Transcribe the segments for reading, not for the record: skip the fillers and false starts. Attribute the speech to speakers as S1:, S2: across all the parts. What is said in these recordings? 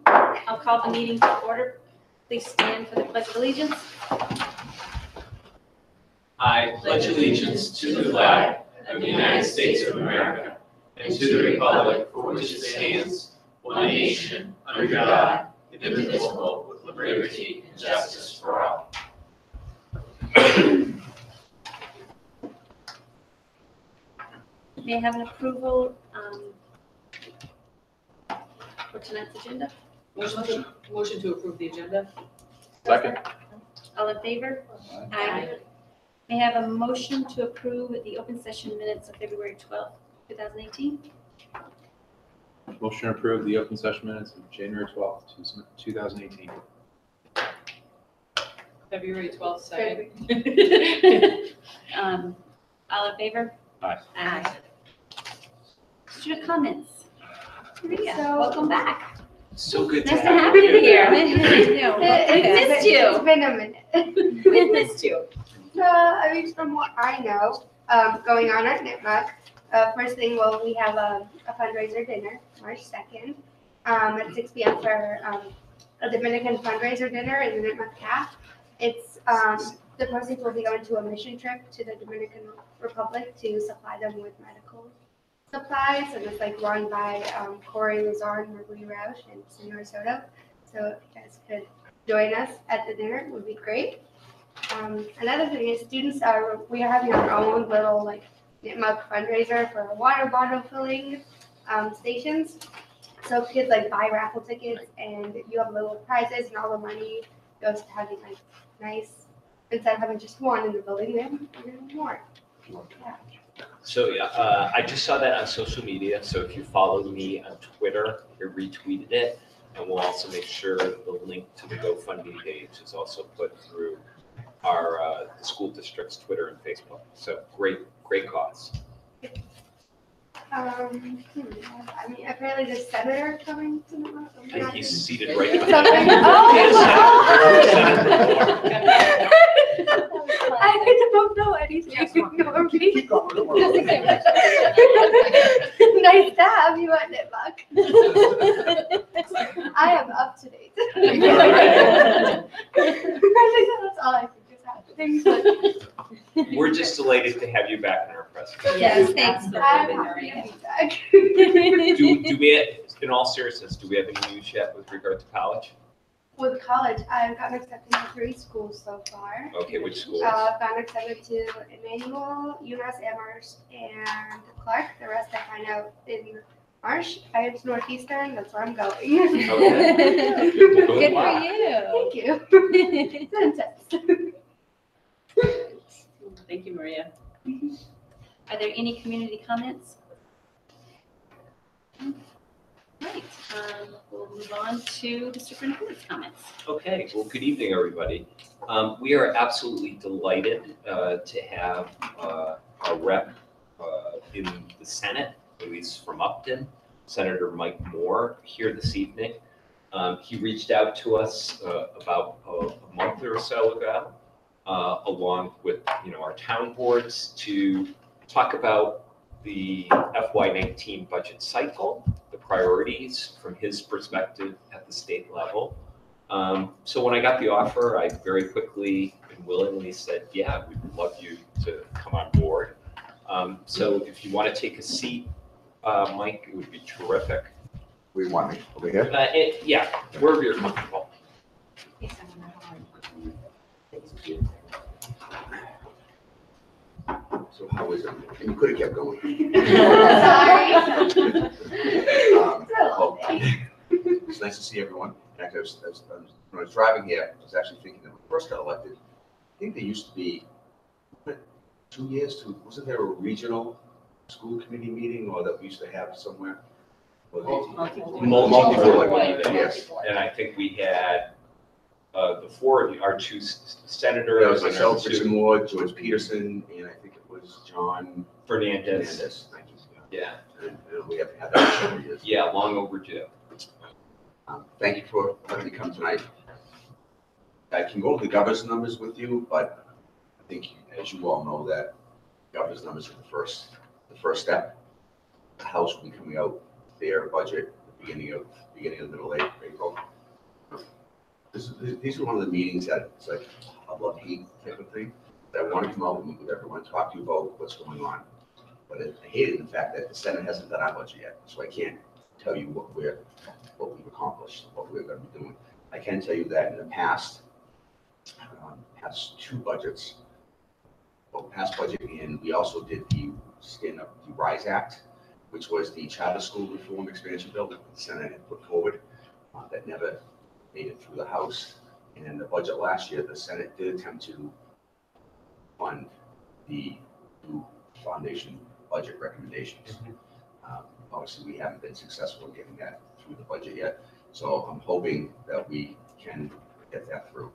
S1: I'll call the meeting to order. Please stand for the Pledge of Allegiance.
S2: I pledge allegiance to the flag of the United States of America and to the republic for which it stands, one nation, under God, indivisible, with liberty and justice for all.
S1: May I have an approval for tonight's agenda?
S3: Motion to approve the agenda.
S4: Second.
S1: All in favor? Aye. May I have a motion to approve the open session minutes of February 12th, 2018?
S4: Motion to approve the open session minutes of January 12th, 2018.
S3: February 12th, second.
S1: All in favor?
S4: Aye.
S1: Aye. Student comments. Maria,
S5: So-
S1: welcome back.
S2: So good
S1: Nice to have you here. We missed you.
S5: It's been a minute.
S1: We missed you.
S5: So, I mean, from what I know, going on at Ncaa, first thing, we have a fundraiser dinner, March 2nd, at 6 p.m. for a Dominican fundraiser dinner in the Ncaa. It's, the proceeds will be going to a mission trip to the Dominican Republic to supply them with medical supplies, and it's like run by Corey Lazar and Marie Roush and Senor Soto. So if you guys could join us at the dinner, it would be great. Another thing is we are having our own little like Ncaa fundraiser for water bottle filling stations. So kids like buy raffle tickets and you have little prizes and all the money goes to having like nice, instead of having just one in the building, then we're gonna have more. Yeah.
S2: So yeah, I just saw that on social media. So if you follow me on Twitter, I retweeted it, and we'll also make sure the link to the GoFundMe page is also put through our the school district's Twitter and Facebook. So great cause.
S5: I mean, apparently the senator coming to the.
S2: I think he's seated right behind
S5: I don't know anything.
S4: Keep going.
S5: Nice to have you at Ncaa. I am up to date. I think that's all I think is happening. But
S2: We're just delighted to have you back in our presence.
S1: Yes, thanks.
S5: I'm happy to be back.
S2: Do we, in all seriousness, do we have any news yet with regard to college?
S5: With college, I've gotten accepted to 3 schools so far.
S2: Okay, which schools?
S5: I've gotten accepted to Emmanuel, UMass Amherst, and Clark. The rest I find out in March. I have Northeastern, that's where I'm going.
S2: Okay.
S1: Good for
S2: Wow.
S1: you.
S5: Thank you. It's intense.
S3: Thank you, Maria.
S1: Are there any community comments? Right, we'll move on to the superintendent's comments.
S2: Okay, well, good evening, everybody. We are absolutely delighted to have a rep in the Senate, Louise from Upton, Senator Mike Moore, here this evening. He reached out to us about a month or so ago, along with our town boards, to talk about the FY19 budget cycle, the priorities from his perspective at the state level. So when I got the offer, I very quickly and willingly said, yeah, we would love you to come on board. So if you want to take a seat, Mike, it would be terrific.
S6: We want me over here.
S2: Yeah, wherever you're comfortable.
S6: So how is it? And you could have kept going.
S5: Sorry.
S6: Well, it's nice to see everyone. Actually, when I was driving here, I was actually thinking that when I first got elected, I think there used to be 2 years wasn't there a regional school committee meeting or that we used to have somewhere?
S2: Multiple,
S6: yes.
S2: And I think we had the four of you, our two senators.
S6: That was
S2: and
S6: myself,
S2: our
S6: Richard Moore, George Peterson, and I think it was John
S2: Fernandez.
S6: Hernandez. Thank you.
S2: Yeah,
S6: And we have had that for several years.
S2: yeah, long overdue.
S6: Thank you for letting me come tonight. I can go over the governor's numbers with you, but I think, as you all know, that governor's numbers are the first step. the House will be coming out their budget at the beginning of the middle of April. These are one of the meetings that it's like a love-hate type of thing. That I want to come out and meet with everyone, talk to you about what's going on. But I hated the fact that the Senate hasn't done our budget yet, so I can't tell you what we've accomplished, what we're going to be doing. I can tell you that in the past two budgets, past budget, and we also did the RISE Act, which was the charter school reform expansion bill that the Senate had put forward that never made it through the House. And in the budget last year, the Senate did attempt to fund the new foundation budget recommendations. Obviously, we haven't been successful in getting that through the budget yet. So I'm hoping that we can get that through.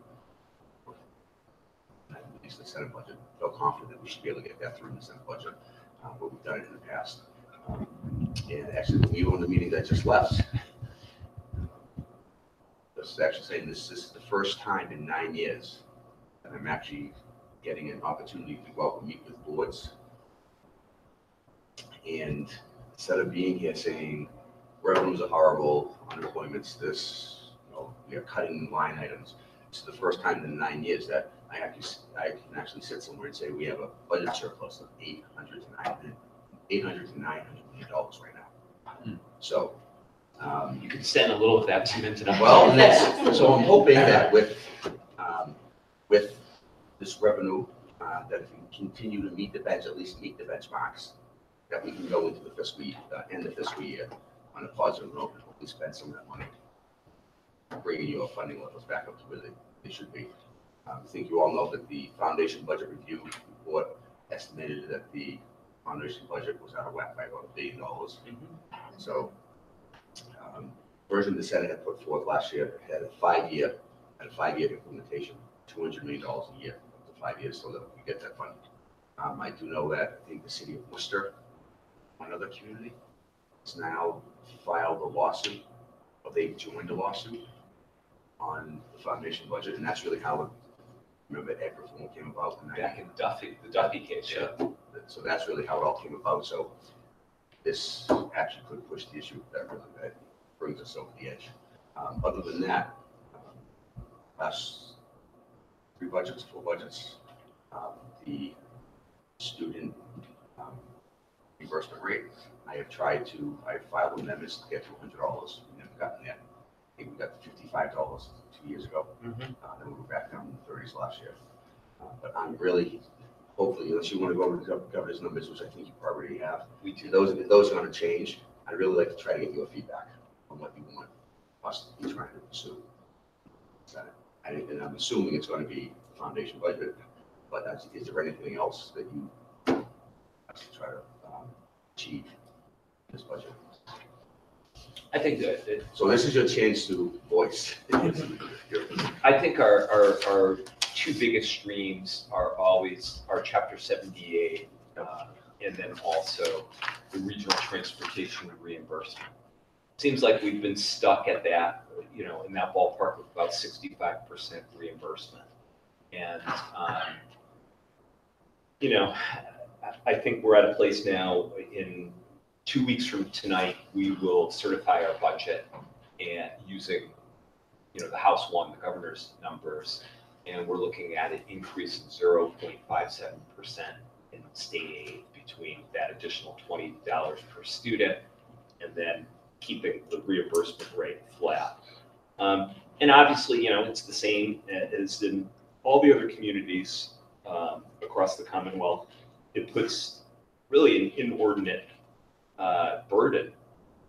S6: At least the Senate budget. I feel confident that we should be able to get that through in the Senate budget, but we've done it in the past. And actually, we were in the meeting that just left. This is actually saying this is the first time in 9 years that I'm actually getting an opportunity to go out and meet with boards. And instead of being here saying revenues are horrible, unemployment's this, we are cutting line items. It's the first time in 9 years that I can actually sit somewhere and say we have a budget surplus of $800 to $900 million right now. So
S2: You could send a little of that to Mendon-Upton.
S6: well, so I'm hoping that with this revenue, that if we continue to meet at least meet the benchmarks, that we can go into the fiscal year, end the fiscal year on a positive note and hopefully spend some of that money, bringing your funding levels back up to where they should be. I think you all know that the Foundation Budget Review report estimated that the foundation budget was out of whack by about $1 billion. So, version the Senate had put forth last year had a 5-year implementation, $200 million a year, up to 5 years, so that we get that funding. I do know that I think the city of Worcester, another community, has now filed a lawsuit, or they've joined a lawsuit on the foundation budget, and that's really how remember ed reform came about.
S2: Back in the Duffy case, yeah.
S6: So that's really how it all came about. So this actually could push the issue that brings us over the edge. Other than that, last 4 budgets, the student reimbursement rate, I filed amendments to get to $100. We never gotten there. I think we got to $55 2 years ago. Then we were back down in the 30s last year. But I'm really, hopefully, unless you want to go over the governor's numbers, which I think you probably have,
S2: We do.
S6: those are going to change. I'd really like to try to get your feedback on what you want us to be trying to pursue. And I'm assuming it's going to be foundation budget, but is there anything else that you want us to try to achieve in this budget?
S2: I think that
S6: So this is your chance to voice.
S2: I think our two biggest streams are always our Chapter 78, and then also the regional transportation reimbursement. Seems like we've been stuck at that, in that ballpark of about 65% reimbursement. And, I think we're at a place now in 2 weeks from tonight, we will certify our budget and using, the House one, the governor's numbers, and we're looking at an increase of 0.57% in state aid between that additional $20 per student and then keeping the reimbursement rate flat. And obviously, it's the same as in all the other communities across the Commonwealth. It puts really an inordinate burden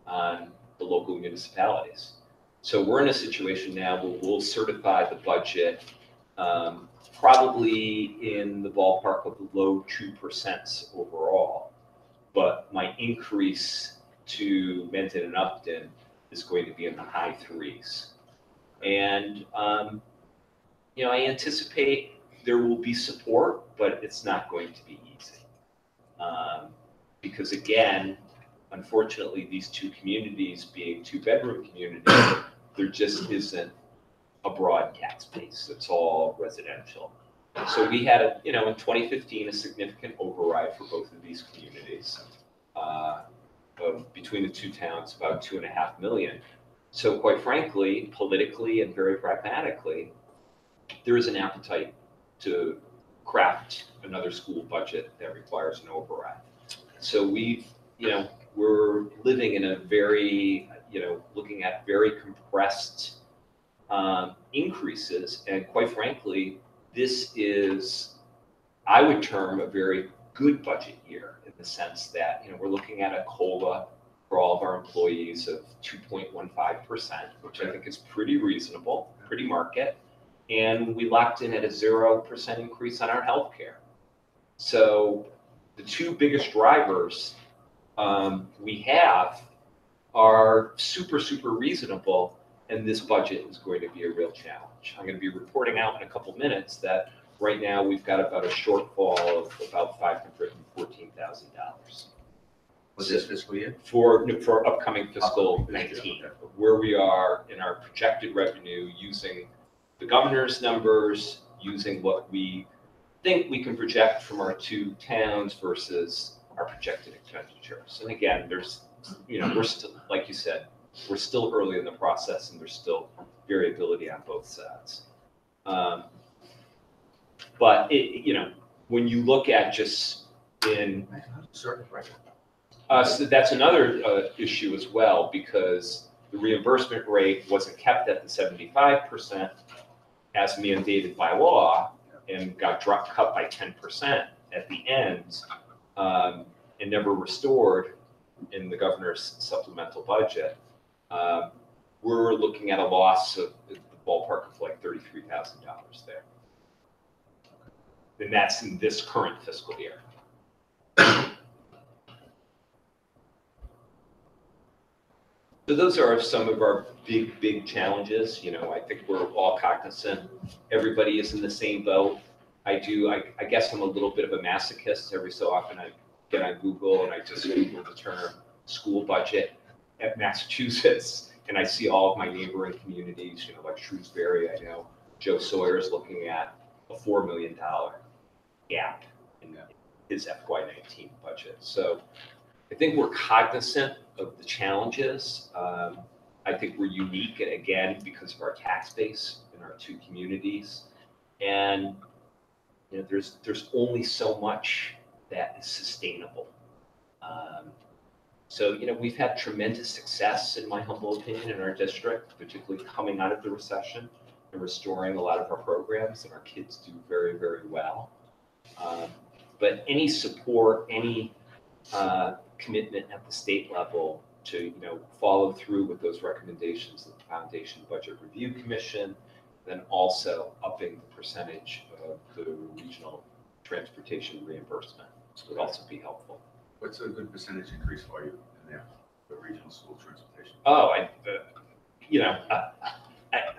S2: on the local municipalities. So we're in a situation now where we'll certify the budget probably in the ballpark of the low 2% overall, but my increase to Mendon-Upton is going to be in the high 3s. And, I anticipate there will be support, but it's not going to be easy. Because again, unfortunately, these two communities being 2-bedroom communities, there just isn't a broad cat space. It's all residential. So we had, in 2015, a significant override for both of these communities of between the two towns, about 2.5 million. So quite frankly, politically and very pragmatically, there is an appetite to craft another school budget that requires an override. So we're living in a very, looking at very compressed increases. And quite frankly, this is, I would term, a very good budget year in the sense that, we're looking at a COLA for all of our employees of 2.15%, which I think is pretty reasonable, pretty market. And we locked in at a 0% increase on our healthcare. So the two biggest drivers we have are super, super reasonable, and this budget is going to be a real challenge. I'm going to be reporting out in a couple minutes that right now we've got about a shortfall of about $514,000.
S6: Was this fiscal year?
S2: For upcoming fiscal
S6: Upcoming fiscal
S2: 19,
S6: year, okay.
S2: where we are in our projected revenue using the governor's numbers, using what we think we can project from our two towns versus our projected expenditures. And again, there's, we're still, like you said, we're still early in the process and there's still variability on both sides. But when you look at just in,
S6: Certain, right.
S2: so that's another issue as well, because the reimbursement rate wasn't kept at the 75% as mandated by law and got cut by 10% at the end and never restored in the governor's supplemental budget. We're looking at a loss of the ballpark of like $33,000 there. And that's in this current fiscal year. So those are some of our big challenges. I think we're all cognizant. Everybody is in the same boat. I guess I'm a little bit of a masochist. Every so often I get on Google and I just Google the term school budget at Massachusetts, and I see all of my neighboring communities, like Shrewsbury. I know Joe Sawyer is looking at a $4 million gap in his FY19 budget. So I think we're cognizant of the challenges. I think we're unique, again, because of our tax base in our two communities. And there's only so much that is sustainable. So we've had tremendous success, in my humble opinion, in our district, particularly coming out of the recession and restoring a lot of our programs, and our kids do very, very well. But any support, any commitment at the state level to follow through with those recommendations of the Foundation Budget Review Commission, then also upping the percentage of the regional transportation reimbursement would also be helpful.
S6: What's a good percentage increase for you in there, for regional school transportation?
S2: Oh,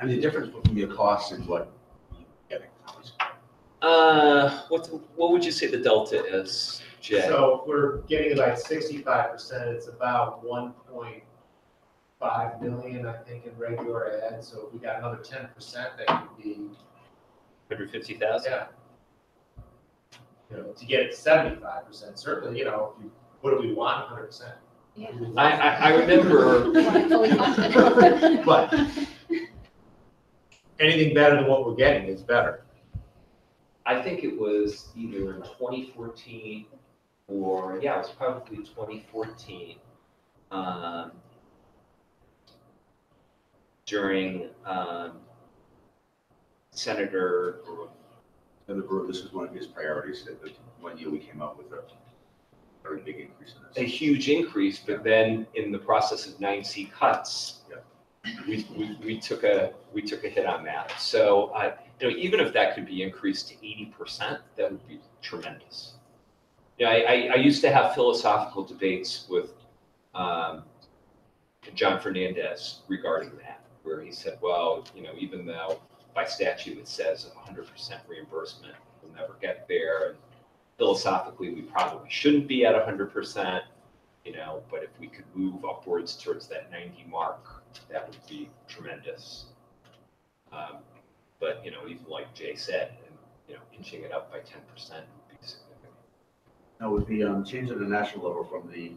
S6: And the difference between your costs and what you're getting, how much?
S2: what would you say the delta is, Jay?
S7: So we're getting about 65%. It's about 1.5 million, I think, in regular ed. So if we got another 10%, that could be
S2: 150,000.
S7: yeah. To get it to 75%, certainly. What do we want? 100%.
S1: Yeah.
S2: I remember.
S7: But anything better than what we're getting is better.
S2: I think it was either in 2014 or, it was probably 2014, during Senator.
S6: This is one of his priorities. That one year we came up with a very big increase in
S2: A
S6: this.
S2: huge increase, but then in the process of 9C cuts, we took a hit on that. So even if that could be increased to 80%, that would be tremendous. I used to have philosophical debates with John Fernandez regarding that, where he said, well, even though by statute it says 100% reimbursement, we'll never get there, and philosophically we probably shouldn't be at 100%, but if we could move upwards towards that 90 mark, that would be tremendous. But even like Jay said, inching it up by 10% would be significant.
S6: Now with the change at the national level from the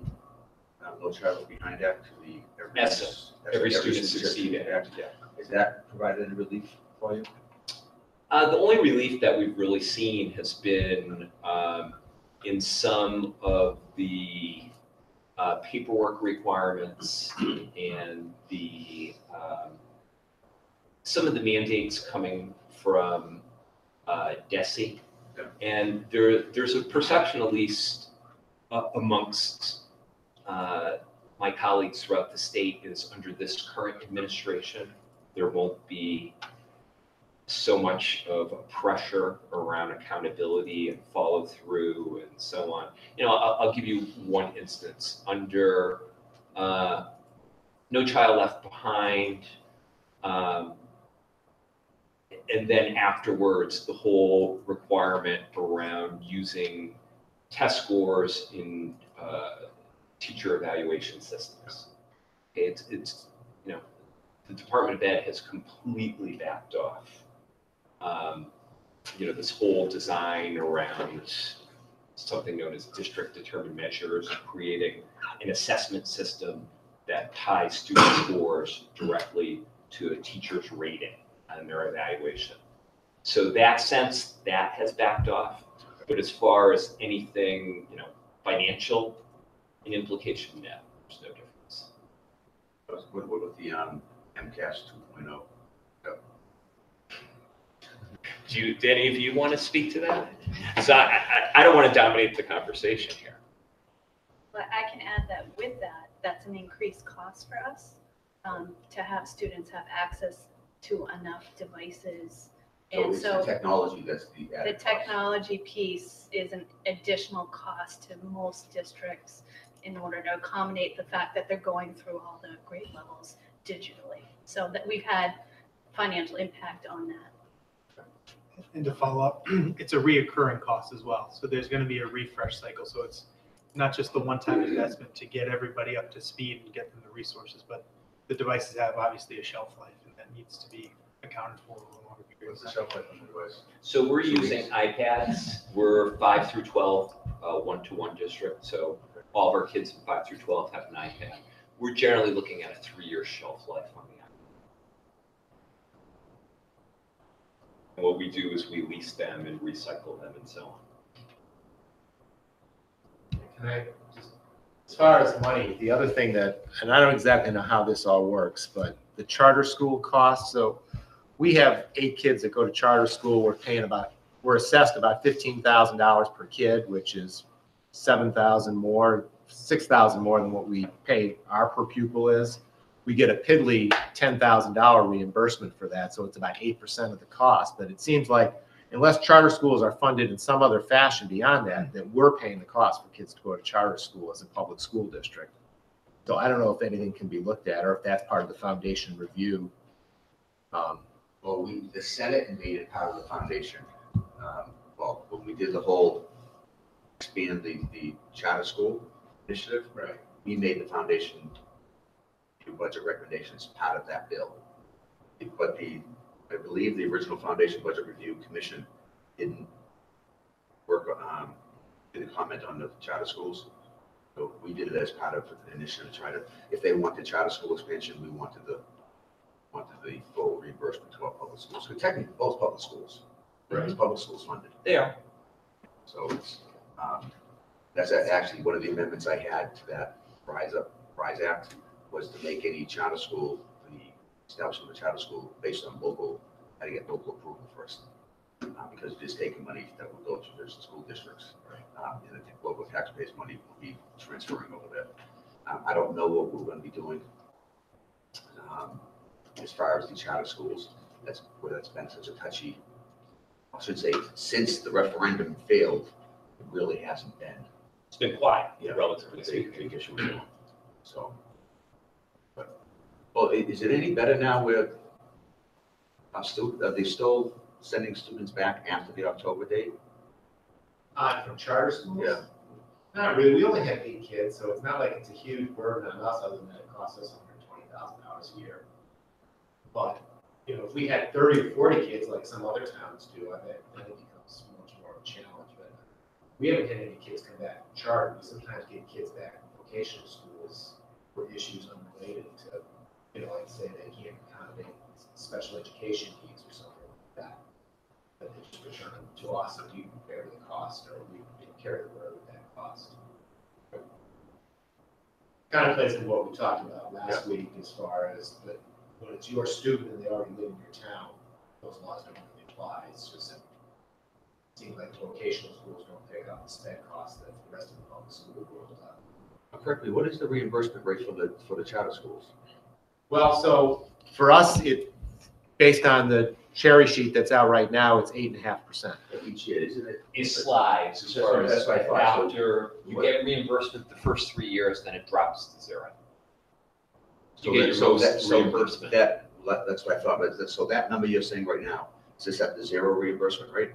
S6: No Child Left Behind Act, the.
S2: Yes, Every Student Succeed Act.
S6: Yeah. Has that provided any relief for you?
S2: The only relief that we've really seen has been in some of the paperwork requirements and the some of the mandates coming from DESE.
S6: Yeah.
S2: And there's a perception, at least amongst my colleagues throughout the state, is under this current administration, there won't be so much of a pressure around accountability and follow through and so on. You know, I'll give you one instance. Under No Child Left Behind, and then afterwards, the whole requirement around using test scores in teacher evaluation systems. It's you know, the Department of Ed has completely backed off. You know, this whole design around something known as district determined measures, creating an assessment system that ties student scores directly to a teacher's rating and their evaluation. So that sense, that has backed off. But as far as anything, you know, financial in implication, no, there's no difference.
S6: What about the MCAS 2.0?
S2: Do any of you want to speak to that? So I don't want to dominate the conversation here.
S8: But I can add that with that, that's an increased cost for us to have students have access to enough devices. And
S6: It's the
S8: so
S6: technology that's the
S8: the
S6: added cost.
S8: technology piece is an additional cost to most districts in order to accommodate the fact that they're going through all the grade levels digitally. So that we've had financial impact on that.
S9: And to follow up, it's a reoccurring cost as well. So there's going to be a refresh cycle. So it's not just the one-time investment to get everybody up to speed and get them the resources, but the devices have obviously a shelf life, and that needs to be accounted for over a longer period
S6: What's
S9: of
S6: the
S9: time.
S6: shelf life on the device?
S2: So we're using iPads. We're 5 through 12, one-to-one district. So all of our kids from 5 through 12 have an iPad. We're generally looking at a 3-year shelf life on the iPad. And what we do is we lease them and recycle them and so on.
S7: Can I just, as far as money, the other thing that, and I don't exactly know how this all works, but the charter school costs, so we have 8 kids that go to charter school. We're assessed about $15,000 per kid, which is $6,000 more than what we pay our per pupil is. We get a piddly $10,000 reimbursement for that, so it's about 8% of the cost. But it seems like unless charter schools are funded in some other fashion beyond that, that we're paying the cost for kids to go to charter school as a public school district. So I don't know if anything can be looked at or if that's part of the foundation review.
S6: Well, the Senate made it part of the foundation. Well, when we did the whole expand the charter school initiative,
S7: Right.
S6: we made the foundation budget recommendations part of that bill. But I believe the original Foundation Budget Review Commission didn't didn't comment on the charter schools. So we did it as part of an initiative to try to, if they wanted charter school expansion, we wanted the full reimbursement to our public schools. Because technically, both public schools, it's public schools funded.
S2: They are.
S6: So it's, that's actually one of the amendments I had to that Rise Act, was to make any charter school, the establishment of a charter school based on had to get local approval first. Because it is taking money that will go to the school districts. And the local taxpayers' money will be transferring over there. I don't know what we're going to be doing as far as the charter schools. That's where that's been such a touchy, I should say, since the referendum failed, it really hasn't been.
S2: It's been quiet,
S6: Yeah,
S2: relatively
S6: it's a big,
S2: speaking.
S6: big issue. So, but, well, is it any better now where are they still sending students back after the October date?
S7: From charter schools?
S6: Yeah.
S7: Not really. We only have 8 kids, so it's not like it's a huge burden on us, other than it costs us $120,000 a year. But, you know, if we had 30 or 40 kids like some other towns do, then it becomes much more of a challenge. But we haven't had any kids come back from charter. We sometimes get kids back from vocational schools for issues unrelated to, like say they can't accommodate special education needs or something like that. That they just return to us and we bear the cost, or we carry the burden of that cost. Kind of plays into what we talked about last week as far as that when it's your student and they already live in your town, those laws don't really apply. It's just that it seems like vocational schools don't pick up the sped costs that the rest of the public school world does.
S6: Correctly, what is the reimbursement rate for the charter schools?
S7: Well, so for us, based on the cherry sheet that's out right now, it's 8.5%.
S6: Each year, isn't it?
S2: It slides as far
S6: That's
S2: as
S6: what I thought. So
S2: after you get reimbursement the first 3 years, then it drops to 0. You
S6: So
S2: get
S6: that,
S2: your
S6: so
S2: most
S6: that, so
S2: reimbursement.
S6: that's what I thought, but so that number you're saying right now, is this at the 0 reimbursement rate?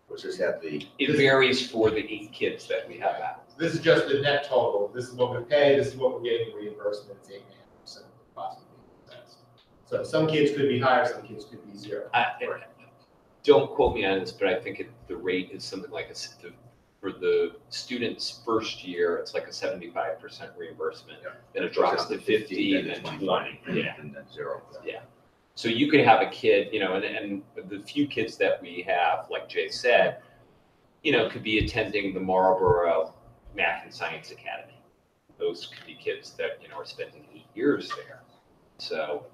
S6: Or is this at the?
S2: It varies for the 8 kids that we have out.
S7: This is just the net total. This is what we pay, this is what we're getting reimbursement, it's 8.5% of the cost of the test. So some kids could be higher, some kids could be 0.
S2: Don't quote me on this, but I think the rate is something like for the student's first year, it's like a 75% reimbursement.
S6: Yeah.
S2: Then it drops to 50 and then 20. Yeah.
S6: And then 0.
S2: Yeah. So you could have a kid, and the few kids that we have, like Jay said, could be attending the Marlboro Math and Science Academy. Those could be kids that, are spending 8 years there. So,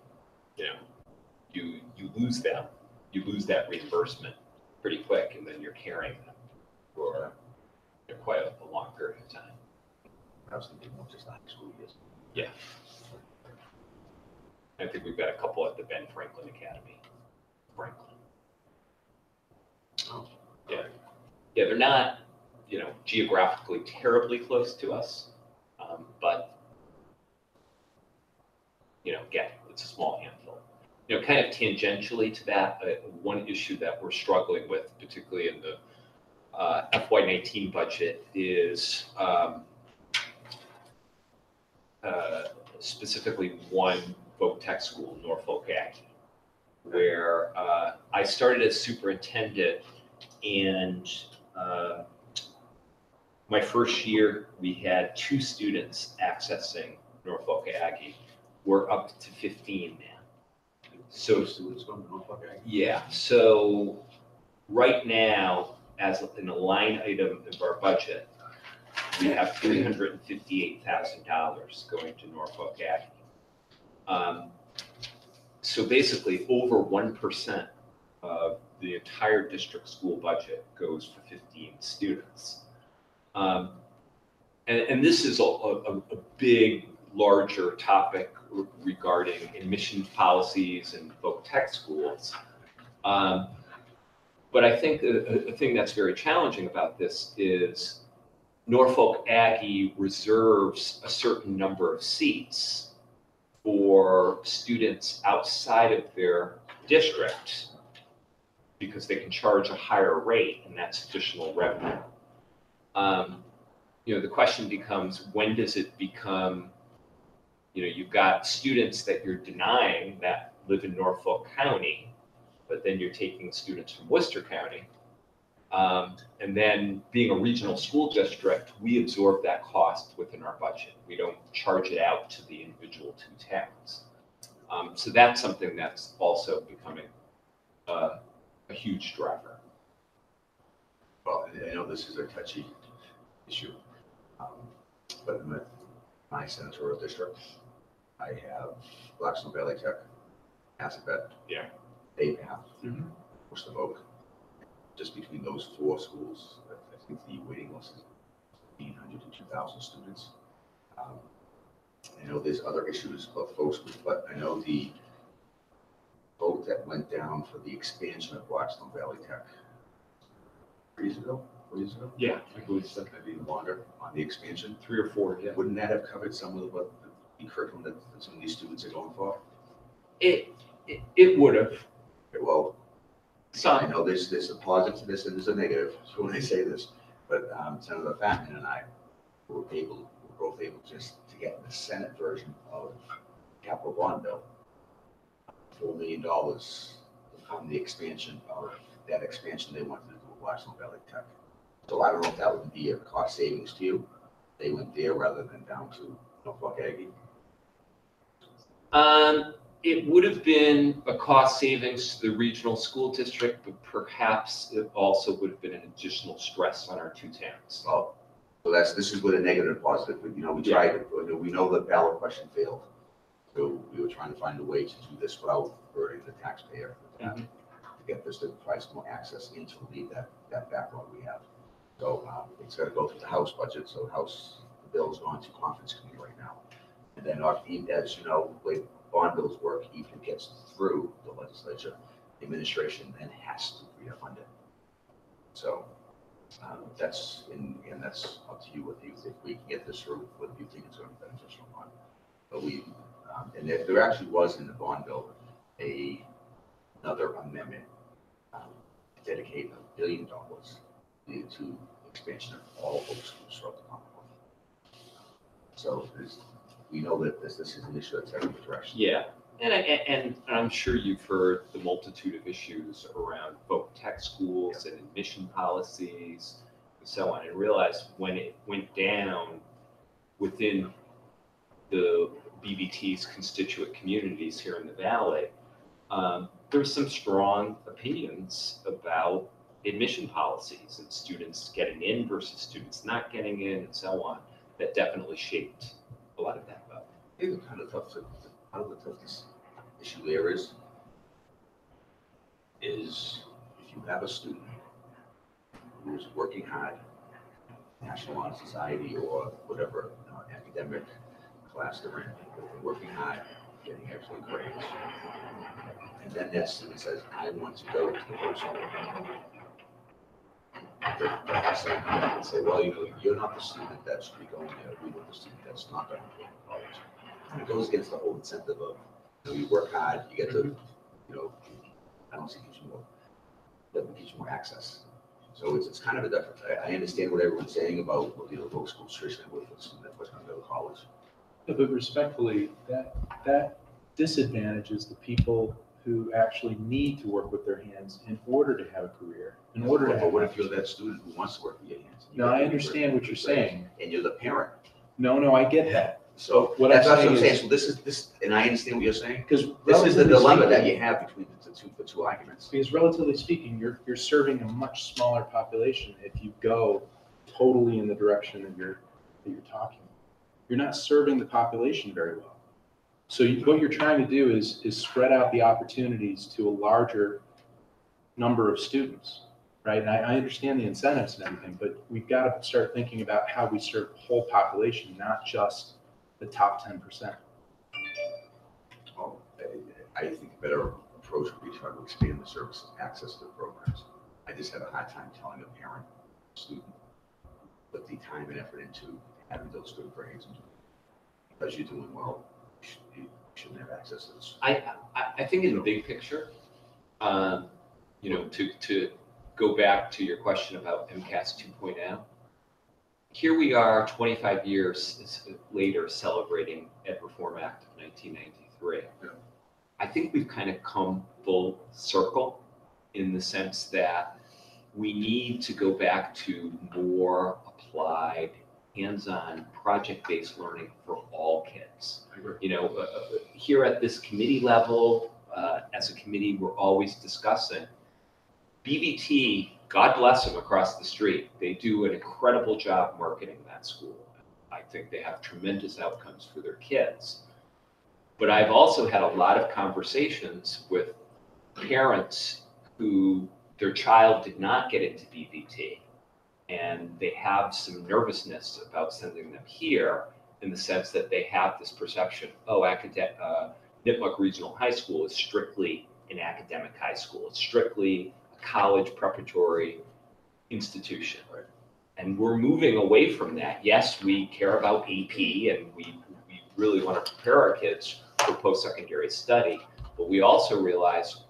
S2: you lose them. You lose that reimbursement pretty quick, and then you're carrying them for quite a long period of time.
S6: I was thinking more just the high school years.
S2: Yeah. I think we've got a couple at the Ben Franklin Academy. Franklin.
S6: Oh.
S2: Yeah. Yeah, they're not, geographically terribly close to us, but, again, it's a small handful. Kind of tangentially to that, one issue that we're struggling with, particularly in the FY19 budget, is specifically one voc tech school, Norfolk Aggie, where I started as superintendent, and my first year we had 2 students accessing Norfolk Aggie. We're up to 15 now. So
S6: Students going to Norfolk Aggie?
S2: yeah, so right now, as in a line item of our budget, we have $358,000 going to Norfolk Aggie. So basically, over 1% of the entire district school budget goes for 15 students. And this is a big, larger topic regarding admissions policies and voc tech schools. But I think a thing that's very challenging about this is Norfolk Aggie reserves a certain number of seats for students outside of their district because they can charge a higher rate, and that's additional revenue. The question becomes, when does it become, you've got students that you're denying that live in Norfolk County, but then you're taking students from Worcester County. And then being a regional school district, we absorb that cost within our budget. We don't charge it out to the individual 2 towns. So that's something that's also becoming a huge driver.
S6: Well, I know this is a touchy issue, but in my senatorial district, I have Blackstone Valley Tech, Assabet,
S2: Yeah.
S6: APAP, Worcester Voc. Just between those 4 schools, I think the waiting list is 1,500 to 2,000 students. I know there's other issues about folks, but I know the vote that went down for the expansion of Blackstone Valley Tech 4 years ago.
S2: Yeah, I believe so.
S6: Maybe even longer on the expansion.
S2: 3 or 4, yeah.
S6: Wouldn't that have covered some of what the curriculum that some of these students are going for?
S2: It would have.
S6: Well, I
S2: Some.
S6: know there's a positive to this and there's a negative, so when I say this, but Senator Fatman and I were both able just to get the Senate version of capital bond bill, $4 million on the expansion of that expansion they wanted to do at Blackstone Valley Tech. So I don't know if that would be a cost savings to you, they went there rather than down to Norfolk Aggie?
S2: It would have been a cost savings to the regional school district, but perhaps it also would have been an additional stress on our two towns.
S6: Well, so this is with a negative and positive, but we tried, we know the ballot question failed. So we were trying to find a way to do this without burdening the taxpayer to get this to provide some more access and to relieve that backlog we have. So it's got to go through the House budget. So the bill is going to conference committee right now. And then as you know, the way bond bills work, even if it gets through the legislature, the administration then has to refund it. So that's up to you if we can get this through, whether you think it's going to be beneficial or not. But and there actually was in the bond bill another amendment dedicating $1 billion to expansion of all public schools throughout the Commonwealth. So we know that this is an issue that's heading in the direction.
S2: Yeah, and I'm sure you've heard the multitude of issues around voc tech schools and admission policies and so on, and realized when it went down within the BBT's constituent communities here in the Valley, there's some strong opinions about admission policies and students getting in versus students not getting in and so on that definitely shaped a lot of that vote.
S6: I think kind of the toughest issue there is if you have a student who's working hard, National Honor Society or whatever academic class they're in, they're working hard, getting excellent grades, and then that student says, I want to go to the first school. And say, well, you're not the student that should be going there. We want the student that's not going to go to college. And it goes against the whole incentive of, you work hard, you get to, I don't see teach more, doesn't teach more access. So it's kind of a difference. I understand what everyone's saying about local schools traditionally with the student that was going to go to college.
S4: Yeah, but respectfully, that disadvantages the people who actually need to work with their hands in order to have a career, in order to have.
S6: But what if you're that student who wants to work with your hands?
S4: No, I understand what you're saying.
S6: And you're the parent.
S4: No, I get that.
S6: So
S4: what
S6: that's
S4: I'm
S6: what I'm
S4: saying
S6: saying.
S4: is,
S6: So this, and I understand what you're saying.
S4: because
S6: This is the dilemma that you have between the two arguments.
S4: Because relatively speaking, you're serving a much smaller population if you go totally in the direction that you're talking. You're not serving the population very well. So what you're trying to do is spread out the opportunities to a larger number of students, right? And I understand the incentives and everything, but we've got to start thinking about how we serve the whole population, not just the top 10%.
S6: Well, I think a better approach would be trying to expand the service access to the programs. I just have a hard time telling a parent, student, put the time and effort into having those good grades. Because you're doing well, you shouldn't have access to this.
S2: I think in the big picture, to go back to your question about MCAS 2.0, here we are 25 years later celebrating Ed Reform Act of 1993.
S6: Yeah.
S2: I think we've kind of come full circle in the sense that we need to go back to more applied, hands-on, project-based learning for all kids. Here at this committee level, as a committee, we're always discussing BBT, God bless them across the street. They do an incredible job marketing that school. I think they have tremendous outcomes for their kids. But I've also had a lot of conversations with parents who their child did not get into BBT, and they have some nervousness about sending them here in the sense that they have this perception, Nipmuc Regional High School is strictly an academic high school. It's strictly a college preparatory institution.
S6: Right.
S2: And we're moving away from that. Yes, we care about AP and we really want to prepare our kids for post-secondary study, but we also realize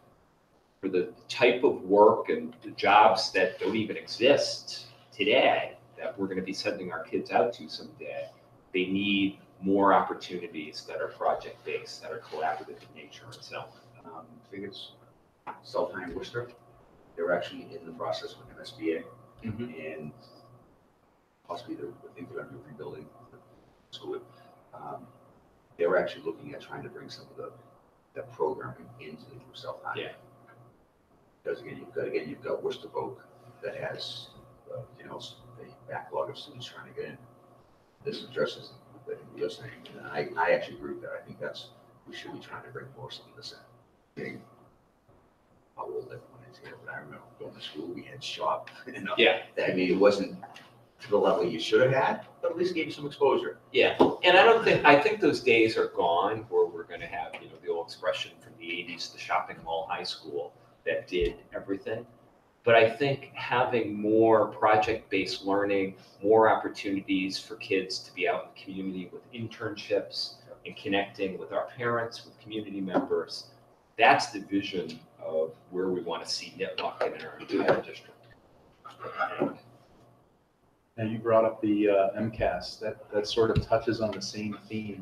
S2: for the type of work and the jobs that don't even exist today that we're going to be sending our kids out to someday, they need more opportunities that are project-based, that are collaborative in nature and so on.
S6: I think it's Southern Worcester. They're actually in the process with MSBA. And possibly I think they're going to be rebuilding the school. They were actually looking at trying to bring some of that programming into the group self-time.
S2: Yeah.
S6: Because you've got Worcester Voc that has, a backlog of students trying to get in. This addresses what you're saying, and I actually agree with that. I think we should be trying to bring more some of this in. How old everyone is here, but I remember going to school, we had shop,
S2: Yeah.
S6: I mean, it wasn't to the level you should have had, but at least gave you some exposure.
S2: Yeah, and I think those days are gone where we're gonna have, the old expression from the 80s, the shopping mall high school that did everything. But I think having more project-based learning, more opportunities for kids to be out in the community with internships and connecting with our parents, with community members, that's the vision of where we want to see Nipmuc in our entire district.
S4: Now, you brought up the MCAS. That sort of touches on the same theme.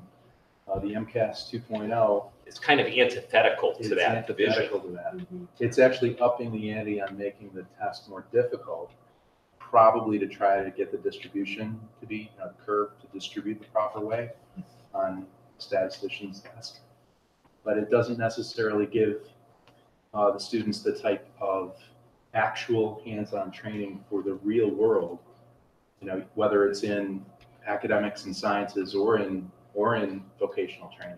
S4: The MCAS 2.0.
S2: It's kind of antithetical to that vision.
S4: Antithetical to that. It's actually upping the ante on making the test more difficult, probably to try to get the distribution to be curve to distribute the proper way on statistician's test. But it doesn't necessarily give the students the type of actual hands-on training for the real world, whether it's in academics and sciences or in vocational training,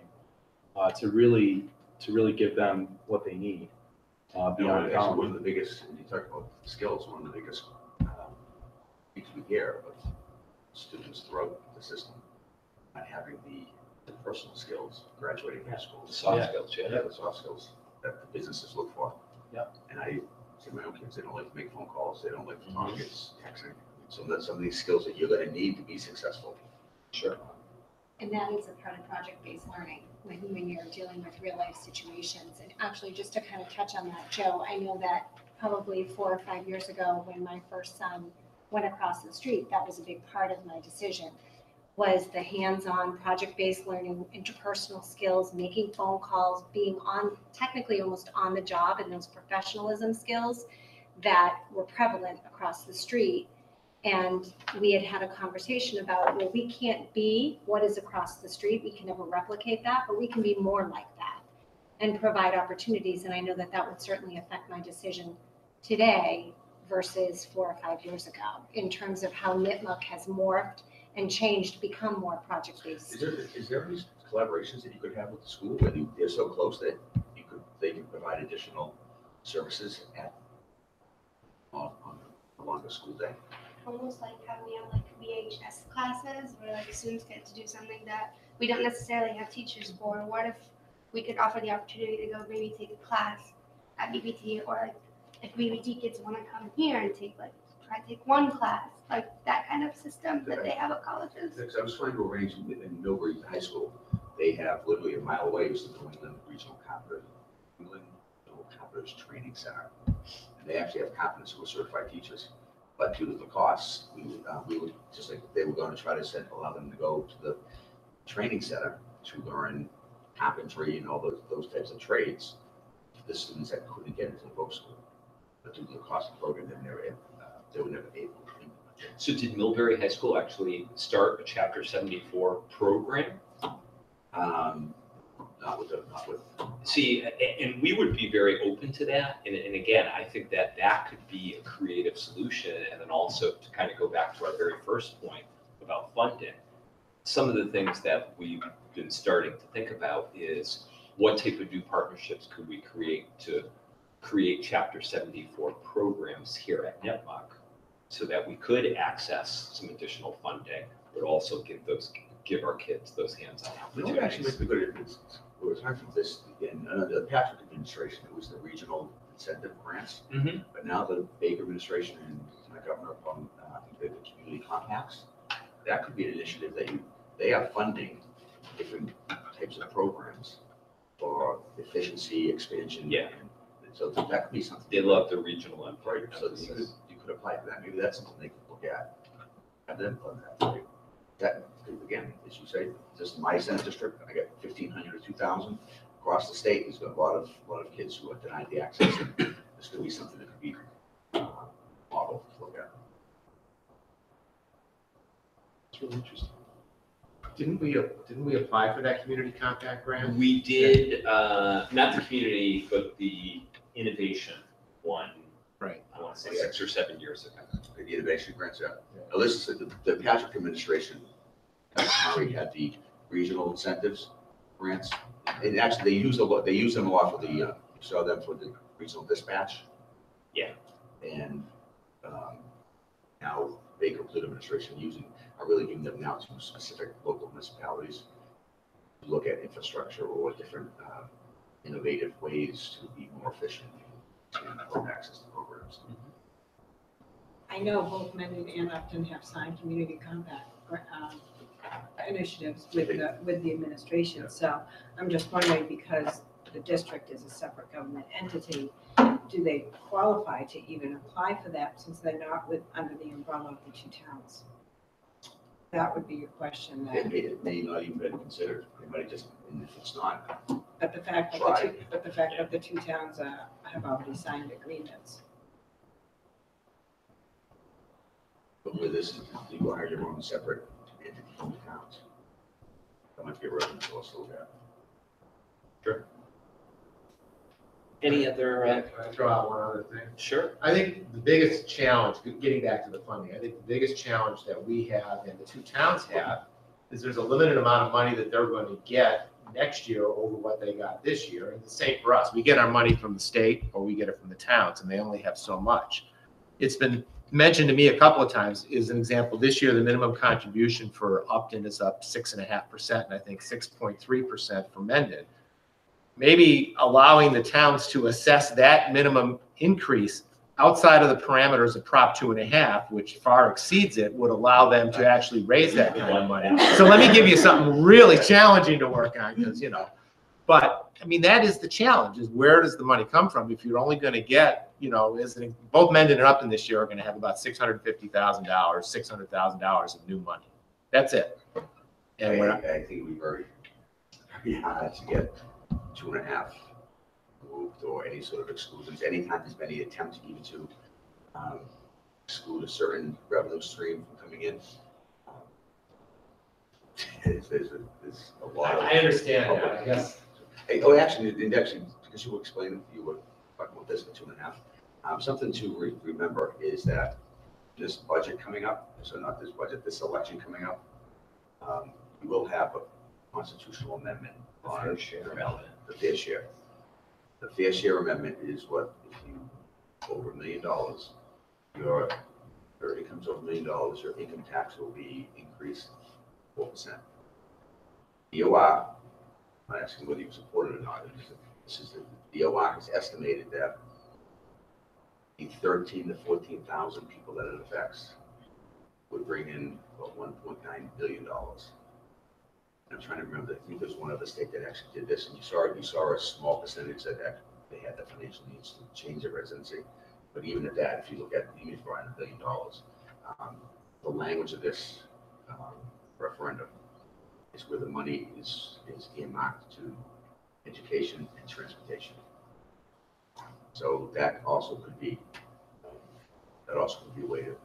S4: to really give them what they need beyond college.
S6: One of the biggest, when you talk about skills, one of the biggest things we hear of students throughout the system not having the personal skills graduating high school.
S2: The soft skills,
S6: The soft skills that the businesses look for.
S4: Yeah.
S6: And I see my own kids, they don't like to make phone calls, they don't like to talk, it's texting. So that's some of these skills that you're gonna need to be successful.
S2: Sure.
S1: And that is a part of project-based learning when you're dealing with real-life situations. And actually, just to kind of touch on that, Joe, I know that probably 4 or 5 years ago when my first son went across the street, that was a big part of my decision, was the hands-on project-based learning, interpersonal skills, making phone calls, being technically almost on the job, and those professionalism skills that were prevalent across the street. And we had a conversation about, well, we can't be what is across the street. We can never replicate that, but we can be more like that and provide opportunities. And I know that would certainly affect my decision today versus 4 or 5 years ago in terms of how Nipmuc has morphed and changed to become more project-based.
S6: Is there any collaborations that you could have with the school where they're so close that they can provide additional services along the school day?
S5: Almost like how we have VHS classes where students get to do something that we don't necessarily have teachers for. What if we could offer the opportunity to go maybe take a class at BBT, or if BBT kids want to come here and try to take one class, that kind of system that they have at colleges.
S6: Because I was trying to arrange in Millbury High School, they have literally a mile away is the New England Regional Competitors Training Center. And they actually have competence who are certified teachers. But due to the costs, we would just like they were going to try to allow them to go to the training center to learn carpentry and all those types of trades. The students that couldn't get into the boat school, but due to the cost of the program, they were never able to.
S2: So did Millbury High School actually start a Chapter 74 program?
S6: Not with.
S2: See, and we would be very open to that. And again, I think that could be a creative solution. And then also to kind of go back to our very first point about funding, some of the things that we've been starting to think about is what type of new partnerships could we create to create Chapter 74 programs here at Nipmuc so that we could access some additional funding, but also give our kids those hands-on
S6: You know what actually makes
S2: opportunities.
S6: a good difference? It was time for this in the Patrick administration. It was the regional incentive grants,
S2: Mhm.
S6: but now the Baker administration and my governor on the community compacts. That could be an initiative that they are funding different types of programs for efficiency expansion.
S2: Yeah.
S6: And so that could be something.
S2: They love the regional
S6: Right,
S2: emphasis.
S6: so you could apply for that. Maybe that's something they could look at. Have them fund that. That, again, as you say, just my Senate district, I got 1,500 to 2,000. Across the state, there's been a lot of kids who are denied the access. This could be something that could be modeled to look at.
S4: It's really interesting.
S7: Didn't we apply for that community compact grant?
S2: We did, not the community, but the innovation one.
S7: Right.
S2: I want to say 6 or 7 years ago.
S6: The innovation grants, yeah.
S7: Yeah.
S6: Now, this is the Patrick administration already had the regional incentives grants. And actually, they use them a lot for the, you saw them for the regional dispatch.
S2: Yeah.
S6: And now Baker Flute administration are really giving them now to specific local municipalities to look at infrastructure or different innovative ways to be more efficient and access to programs.
S10: I know both Mendon and Upton have signed community compact initiatives with the administration. So I'm just wondering, because the district is a separate government entity, do they qualify to even apply for that since they're not under the umbrella of the two towns? That would be a question that.
S6: It may not even been considered. It might just, and if it's not,
S10: But the fact that the two towns have already signed agreements.
S6: but with this, you are your own separate entity from the towns. That might be a revenue source to look at.
S2: Sure. Any other,
S7: Can I throw out one other thing?
S2: sure?
S7: I think the biggest challenge, getting back to the funding, I think the biggest challenge that we have and the two towns have is there's a limited amount of money that they're going to get next year over what they got this year. And the same for us. We get our money from the state or we get it from the towns, and they only have so much. It's been mentioned to me a couple of times. As an example, this year the minimum contribution for Upton is up 6.5%, and I think 6.3% for Minden. Maybe allowing the towns to assess that minimum increase outside of the parameters of Prop 2.5, which far exceeds it, would allow them to actually raise that kind of money. So let me give you something really challenging to work on, because, you know, but I mean, that is the challenge, is where does the money come from? If you're only going to get, you know, both Mendon and Upton this year are going to have about $650,000, $600,000 of new money. That's it. And
S6: I think we very hard to get 2.5 moved or any sort of exclusions. Anytime there's been any attempt even to exclude a certain revenue stream from coming in, there's a lot of.
S7: I understand that, I guess.
S6: Oh, actually, because you were explaining, you were talking about this for 2.5. Something to remember is that this budget coming up, so not this budget, this election coming up, we will have a constitutional amendment on the fair share. The fair share amendment is what, if you over $1 million, your income's over $1 million, your income tax will be increased 4%. DOR, I'm not asking whether you support it or not. This is the DOR has estimated that the 13,000 to 14,000 people that it affects would bring in about $1.9 billion. I'm trying to remember, I think there's one other state that actually did this, and you saw a small percentage that they had the financial needs to change their residency. But even at that, if you look at even if $1 billion, the language of this referendum is where the money is earmarked to education and transportation. So that also could be a way to,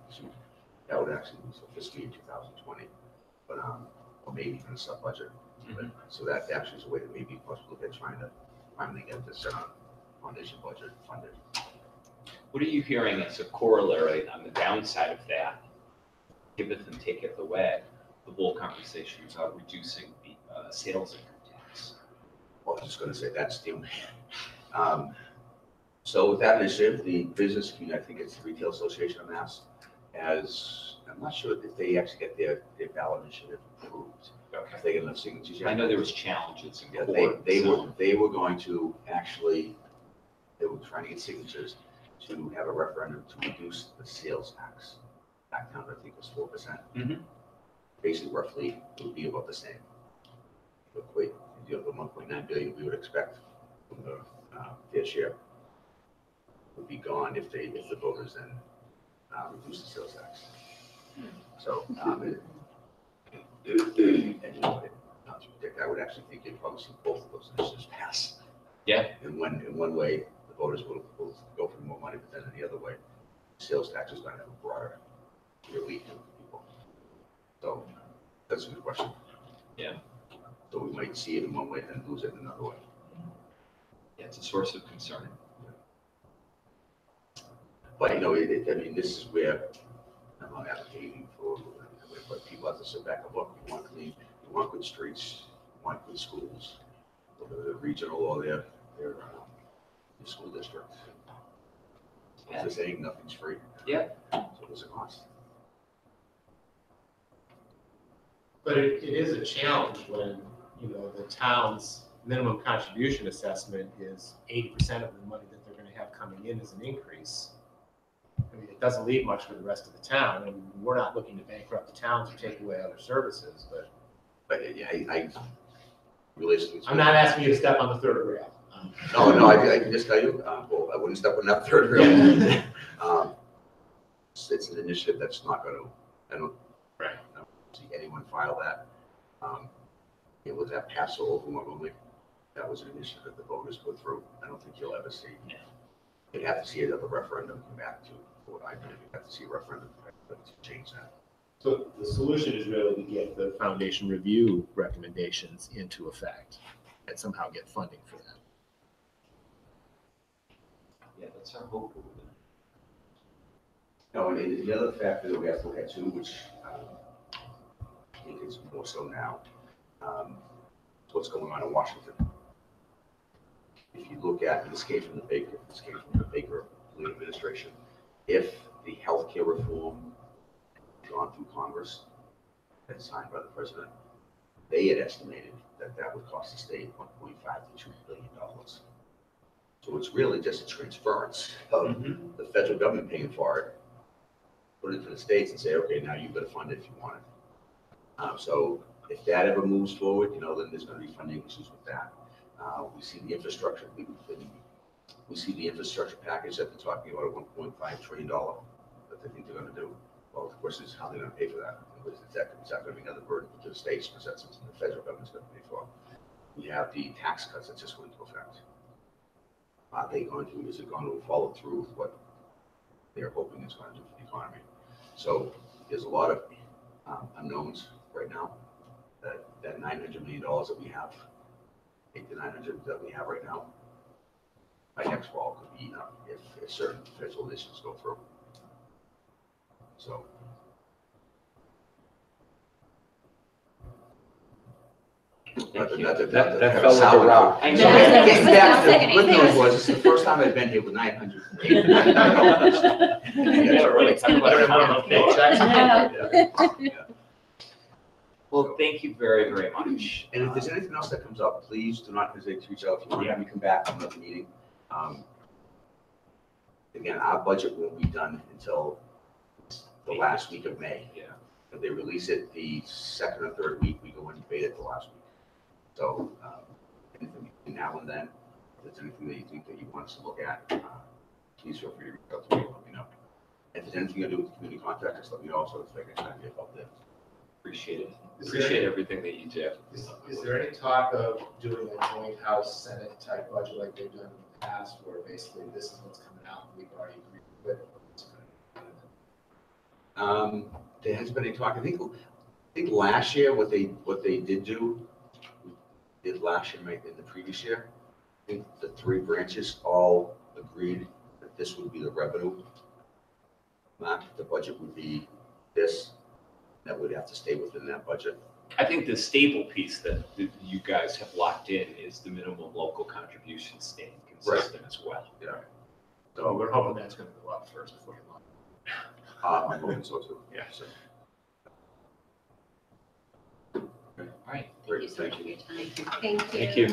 S6: that would actually be fiscal year 2020, but or maybe even a sub budget. Mm-hmm. So that actually is a way to maybe possibly look at trying to finally get this foundation budget funded.
S2: What are you hearing as a corollary on the downside of that? Giveth and taketh away, the whole conversation about reducing the sales income tax.
S6: Well, I was just going to say that's the only. So with that initiative, the business community, I think it's the Retail Association of Mass, I'm not sure if they actually get their ballot initiative approved.
S2: Okay.
S6: If they get enough signatures.
S2: I know there was challenges in
S6: Yeah,
S2: court.
S6: they were going to actually, they were trying to get signatures to have a referendum to reduce the sales tax. Back down, I think it was 4%.
S2: Mm-hmm.
S6: Basically, roughly, it would be about the same. Equate, the 1.9 billion we would expect from the fair share would be gone if the voters then reduce the sales tax. So, and you know, not to predict, I would actually think you'd probably see both of those initiatives pass.
S2: Yeah.
S6: In one way, the voters will go for more money, but then in the other way, sales tax is going to have a broader relief to people. So That's a good question.
S2: Yeah.
S6: So we might see it in one way and lose it in another way.
S2: Yeah, it's a source of concern.
S6: But, you know, I mean, this is where I'm not advocating for, but people have to sit back and look. You want clean, you want good streets, you want good schools, whether they're regional or their school district. As they're saying, nothing's free.
S2: Yeah.
S6: So there's a cost.
S7: But it is a challenge when, you know, the town's minimum contribution assessment is 80% of the money that they're gonna have coming in as an increase. I mean, it doesn't leave much for the rest of the town, and we're not looking to bankrupt the towns or take away other services, but
S6: But yeah, I realistically.
S7: I'm not asking you to step on the third rail.
S6: No, I can just tell you, well, I wouldn't step on that third rail. It's an initiative that's not gonna, I don't see anyone file that. It was that pass so overwhelmingly. That was an initiative that the voters put through. I don't think you'll ever see. You'd have to see another referendum come back to what I believe. You'd have to see a referendum to change that.
S7: So the solution is really to get the foundation review recommendations into effect and somehow get funding for that.
S2: Yeah, that's our hope.
S6: No, and the other factor that we have to look at too, which I think is more so now, is what's going on in Washington. If you look at, this came from the Baker administration, if the healthcare reform had gone through Congress and signed by the president, they had estimated that that would cost the state $1.5 to $2 billion. So it's really just a transference of the federal government paying for it, put it to the states and say, okay, now you've got to fund it if you want it. So if that ever moves forward, you know, then there's going to be funding issues with that. We see the infrastructure. We see the infrastructure package that they're talking about, a $1.5 trillion that they think they're going to do. Well, the question is how they're going to pay for that. Is that going to be another burden to the states because that's something the federal government's going to pay for? We have the tax cuts that's just going to affect. Is it going to follow through with what they're hoping it's going to do for the economy? So there's a lot of unknowns right now. That $900 million that we have, 8 to 900 that we have right now, by next fall could be enough if certain federal initiatives go through. So.
S2: That
S6: That
S2: fell like a rock.
S6: I
S2: I
S6: know.
S2: know.
S6: Getting back to the good news was, this is the first time I've been here with $900.
S2: Yeah, really. Talk about
S6: Yeah.
S2: Well, thank you very, very much.
S6: And if there's anything else that comes up, please do not hesitate to reach out. If you want to have me come back to another meeting. Again, our budget won't be done until the last week of May.
S2: Yeah.
S6: If they release it the second or third week, we go and debate it the last week. So anything between now and then, if there's anything that you think that you want us to look at, please feel free to reach out to me and let me know. If there's anything to do with the community contact, just let me know so that I can try to get help there.
S2: Appreciate it. Appreciate everything that you do.
S7: Is there any talk of doing a joint House Senate type budget like they've done in the past, where basically this is what's coming out and we've already agreed with it?
S6: There has been a talk. I think last year what they did do, did last year, in the previous year, I think the three branches all agreed that this would be the revenue map. The budget would be this. That would have to stay within that budget.
S2: I think the stable piece that you guys have locked in is the minimum local contribution staying consistent as well.
S6: Yeah.
S7: So we're hoping that's going to go up first before you lock.
S6: I'm hoping so too.
S7: Yeah.
S6: So,
S2: All right.
S8: Thank you so much for your time.
S1: Thank you.
S2: Thank you.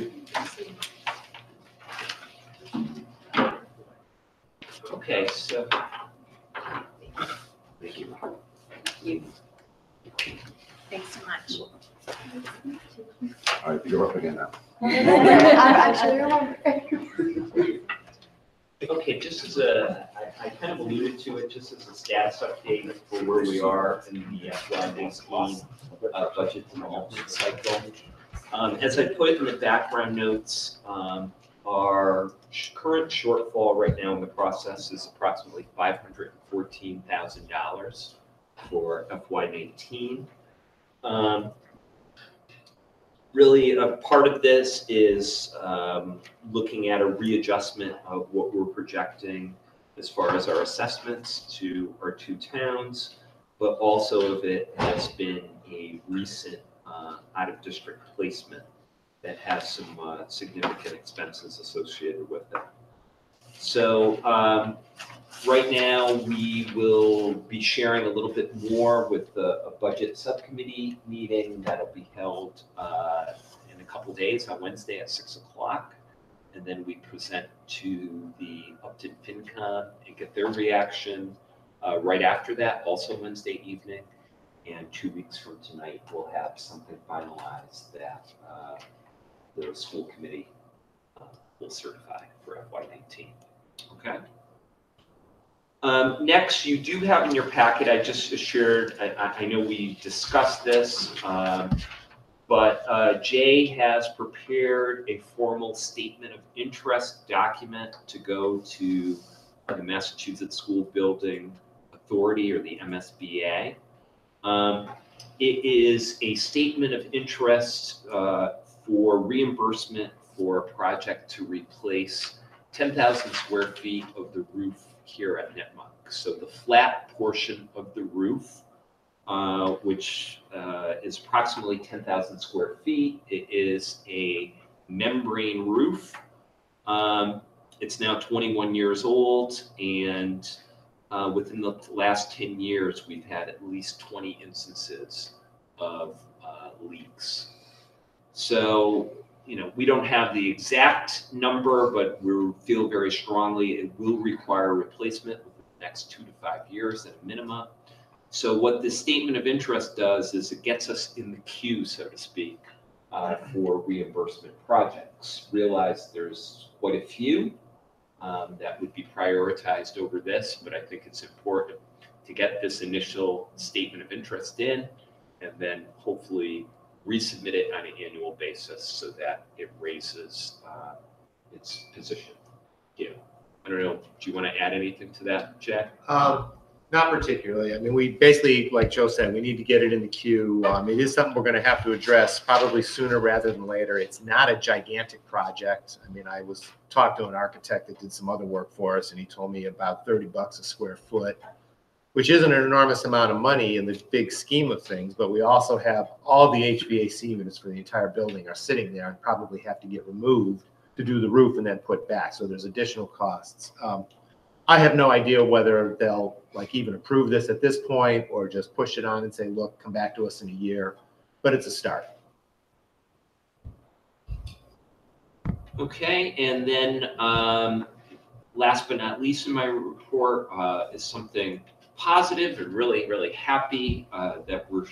S2: Okay, so.
S6: thank you.
S1: Thanks so much.
S6: All right, you're up again now.
S5: I'm actually remember.
S2: Okay, just as I kind of alluded to it, just as a status update for where we are in the FY19 budget development cycle. As I put in the background notes, our current shortfall right now in the process is approximately $514,000 for FY19. Really, a part of this is looking at a readjustment of what we're projecting as far as our assessments to our two towns, but also of it has been a recent out-of-district placement that has some significant expenses associated with it. So right now, we will be sharing a little bit more with a budget subcommittee meeting that'll be held in a couple days on Wednesday at 6 o'clock. And then we present to the Upton FinCom and get their reaction right after that, also Wednesday evening. And 2 weeks from tonight, we'll have something finalized that the school committee will certify for FY19. Okay. Next, you do have in your packet, I just shared, I know we discussed this, but Jay has prepared a formal statement of interest document to go to the Massachusetts School Building Authority, or the MSBA. It is a statement of interest for reimbursement for a project to replace 10,000 square feet of the roof here at Nipmuc. So the flat portion of the roof, which is approximately 10,000 square feet, it is a membrane roof. It's now 21 years old, and within the last 10 years, we've had at least 20 instances of leaks. So, you know, we don't have the exact number, but we feel very strongly it will require replacement within the next 2 to 5 years at a minimum. So what this statement of interest does is it gets us in the queue, so to speak, for reimbursement projects. Realize there's quite a few that would be prioritized over this, but I think it's important to get this initial statement of interest in, and then hopefully resubmit it on an annual basis so that it raises its position. Yeah. I don't know, do you want to add anything to that, Jack?
S7: Not particularly. I mean, we basically, like Joe said, we need to get it in the queue. It is something we're going to have to address probably sooner rather than later. It's not a gigantic project. I mean, I was talking to an architect that did some other work for us, and he told me about $30 a square foot, which isn't an enormous amount of money in the big scheme of things, but we also have all the HVAC units for the entire building are sitting there and probably have to get removed to do the roof and then put back. So there's additional costs. I have no idea whether they'll like even approve this at this point or just push it on and say, look, come back to us in a year, but it's a start.
S2: Okay, and then last but not least in my report is something positive and really, really happy that we're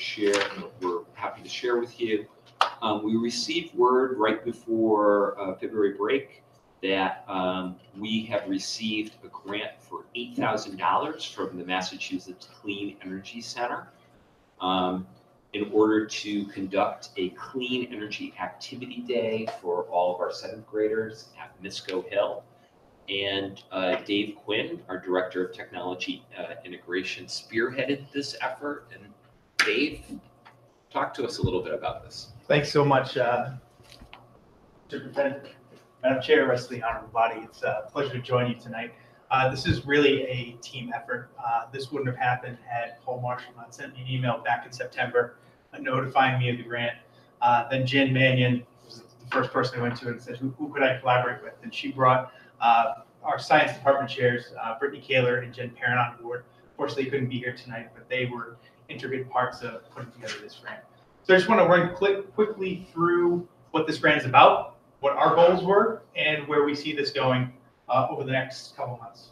S2: happy to share with you. We received word right before February break that we have received a grant for $8,000 from the Massachusetts Clean Energy Center in order to conduct a clean energy activity day for all of our 7th graders at Misco Hill. And Dave Quinn, our Director of Technology Integration, spearheaded this effort. And Dave, talk to us a little bit about this.
S9: Thanks so much, Superintendent, Madam Chair, rest of the honorable body. It's a pleasure to join you tonight. This is really a team effort. This wouldn't have happened had Paul Marshall not sent me an email back in September notifying me of the grant. Then Jen Mannion was the first person I went to and said, who could I collaborate with? And she brought our science department chairs, Brittany Kaler and Jen Parent, on board. Unfortunately, they couldn't be here tonight, but they were intricate parts of putting together this grant. So I just want to run quickly through what this grant is about, what our goals were, and where we see this going over the next couple months.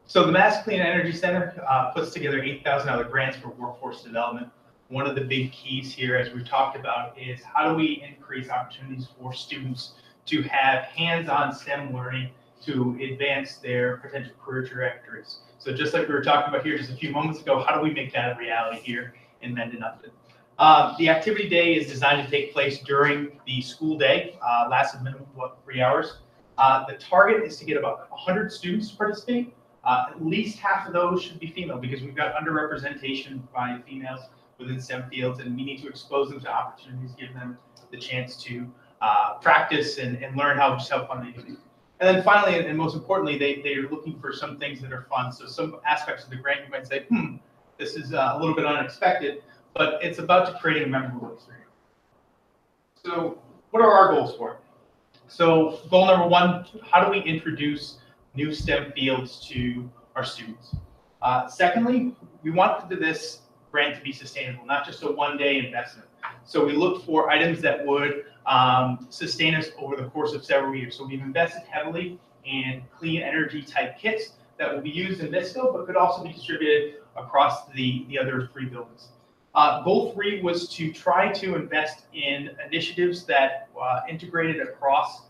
S9: So the Mass Clean Energy Center puts together $8,000 grants for workforce development. One of the big keys here, as we've talked about, is how do we increase opportunities for students to have hands-on STEM learning to advance their potential career trajectories. So just like we were talking about here just a few moments ago, how do we make that a reality here in Mendon-Upton? The activity day is designed to take place during the school day, lasts a minimum of 3 hours. The target is to get about 100 students to participate. At least half of those should be female because we've got underrepresentation by females within STEM fields, and we need to expose them to opportunities, give them the chance to practice and learn how fun they can be. And then finally, and most importantly, they are looking for some things that are fun. So some aspects of the grant you might say, this is a little bit unexpected, but it's about to create a memorable experience. So what are our goals for it? So goal number one, how do we introduce new STEM fields to our students? Secondly, we want this grant to be sustainable, not just a one-day investment. So we look for items that would sustain us over the course of several years. So we've invested heavily in clean energy type kits that will be used in Misco, but could also be distributed across the other 3 buildings. Goal 3 was to try to invest in initiatives that integrated across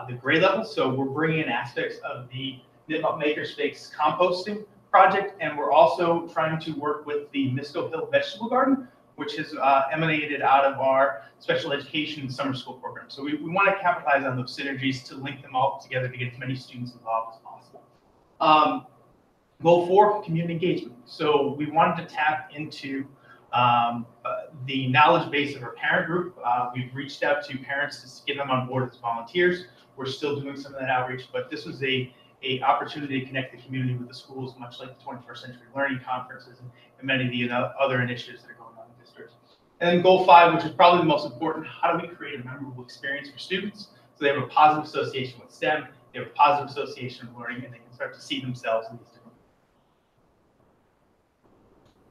S9: the grade level. So we're bringing in aspects of the Mendon-Upton Makerspace composting project, and we're also trying to work with the Misco Hill Vegetable Garden, which has emanated out of our special education summer school program. So we want to capitalize on those synergies to link them all together to get as many students involved as possible. Goal 4, community engagement. So we wanted to tap into the knowledge base of our parent group. We've reached out to parents to get them on board as volunteers. We're still doing some of that outreach, but this was a opportunity to connect the community with the schools, much like the 21st Century Learning Conferences and many of the other initiatives that are going on in the district. And then goal 5, which is probably the most important, how do we create a memorable experience for students so they have a positive association with STEM, they have a positive association with learning, and they can start to see themselves in these different.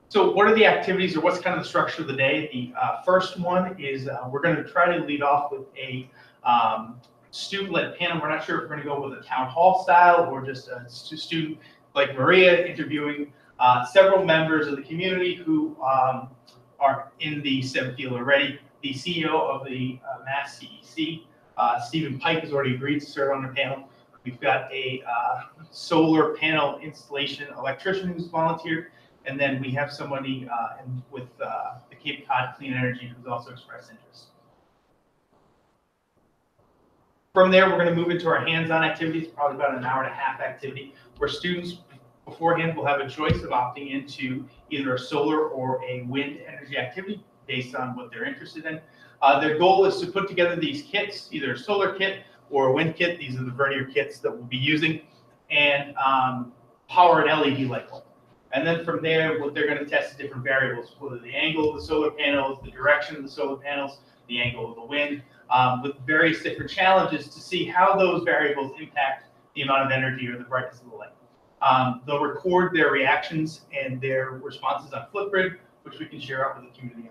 S9: So what are the activities, or what's kind of the structure of the day? The first one is we're going to try to lead off with a student-led panel. We're not sure if we're going to go with a town hall style or just a student like Maria interviewing several members of the community who are in the STEM field already. The CEO of the Mass CEC, Stephen Pike, has already agreed to serve on the panel. We've got a solar panel installation electrician who's volunteered. And then we have somebody with the Cape Cod Clean Energy who's also expressed interest. From there, we're going to move into our hands-on activities, probably about an hour-and-a-half activity, where students beforehand will have a choice of opting into either a solar or a wind energy activity based on what they're interested in. Their goal is to put together these kits, either a solar kit or a wind kit. These are the vernier kits that we'll be using, and power an LED light bulb. And then from there, what they're going to test is different variables, whether the angle of the solar panels, the direction of the solar panels, the angle of the wind, with various different challenges to see how those variables impact the amount of energy or the brightness of the light. They'll record their reactions and their responses on Flipgrid, which we can share out with the community.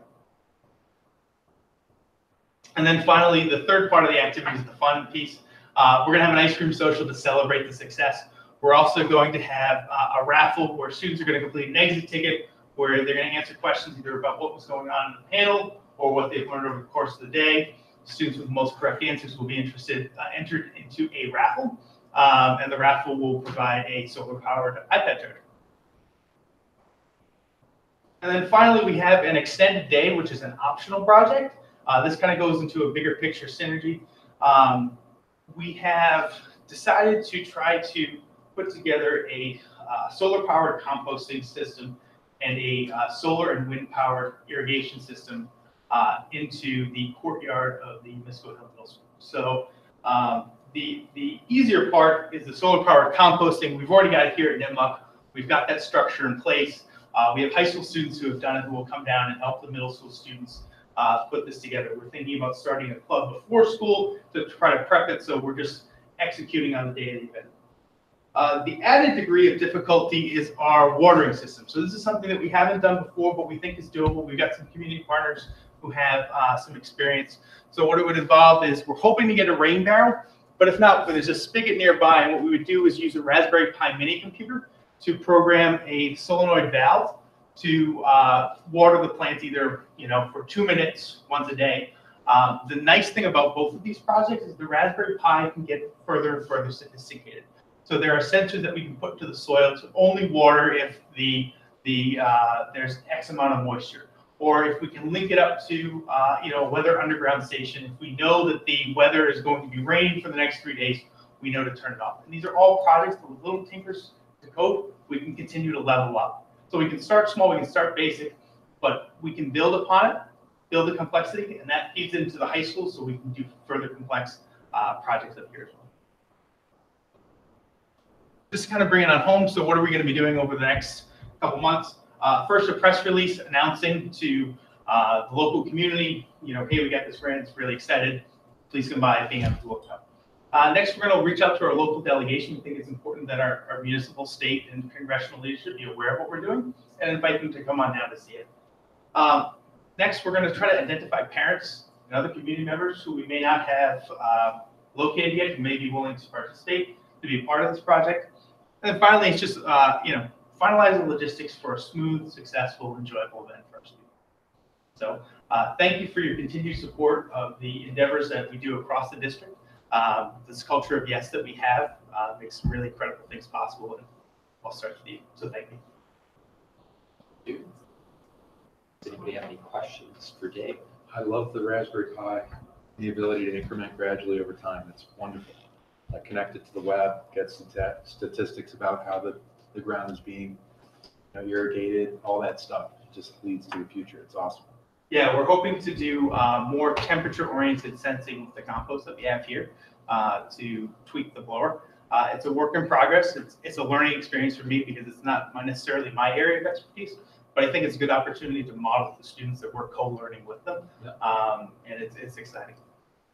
S9: And then finally, the third part of the activity is the fun piece. We're going to have an ice cream social to celebrate the success. We're also going to have a raffle where students are going to complete an exit ticket where they're going to answer questions either about what was going on in the panel or what they've learned over the course of the day. Students with the most correct answers will be entered into a raffle, and the raffle will provide a solar-powered iPad charger. And then finally, we have an extended day, which is an optional project. This kind of goes into a bigger picture synergy. We have decided to try to put together a solar-powered composting system and a solar and wind-powered irrigation system into the courtyard of the Misco Hill Middle School. So the easier part is the solar-powered composting. We've already got it here at NIMUC. We've got that structure in place. We have high school students who have done it who will come down and help the middle school students put this together. We're thinking about starting a club before school to try to prep it, so we're just executing on the day of the event. The added degree of difficulty is our watering system. So this is something that we haven't done before, but we think is doable. We've got some community partners who have some experience. So what it would involve is we're hoping to get a rain barrel, but if not, there's a spigot nearby, and what we would do is use a Raspberry Pi mini computer to program a solenoid valve to water the plants either for 2 minutes once a day. The nice thing about both of these projects is the Raspberry Pi can get further and further sophisticated. So there are sensors that we can put to the soil to only water if there's X amount of moisture, or if we can link it up to weather underground station. If we know that the weather is going to be raining for the next 3 days, we know to turn it off. And these are all projects with little to cope, we can continue to level up. So we can start small, we can start basic, but we can build upon it, build the complexity, and that feeds into the high school, so we can do further complex projects up here as well. Just kind of bring it on home. So what are we going to be doing over the next couple months? First, a press release announcing to the local community, hey, we got this grant, it's really excited. Please come by, being able to look up. Next, we're going to reach out to our local delegation. We think it's important that our municipal, state, and congressional leadership be aware of what we're doing and invite them to come on down to see it. Next, we're going to try to identify parents and other community members who we may not have located yet, who may be willing to participate, to be a part of this project. And then finally, it's just, finalize the logistics for a smooth, successful, enjoyable event for our students. So thank you for your continued support of the endeavors that we do across the district. This culture of yes that we have makes some really incredible things possible, and I'll start with you. So thank you.
S2: Does anybody have any questions for Dave?
S4: I love the Raspberry Pi, the ability to increment gradually over time. It's wonderful. Connect it to the web, get some statistics about how the ground is being irrigated, all that stuff. It just leads to the future. It's awesome.
S9: Yeah, we're hoping to do more temperature-oriented sensing with the compost that we have here to tweak the blower. It's a work in progress. It's a learning experience for me because it's not necessarily my area of expertise, but I think it's a good opportunity to model the students that we're co-learning with them, and it's exciting.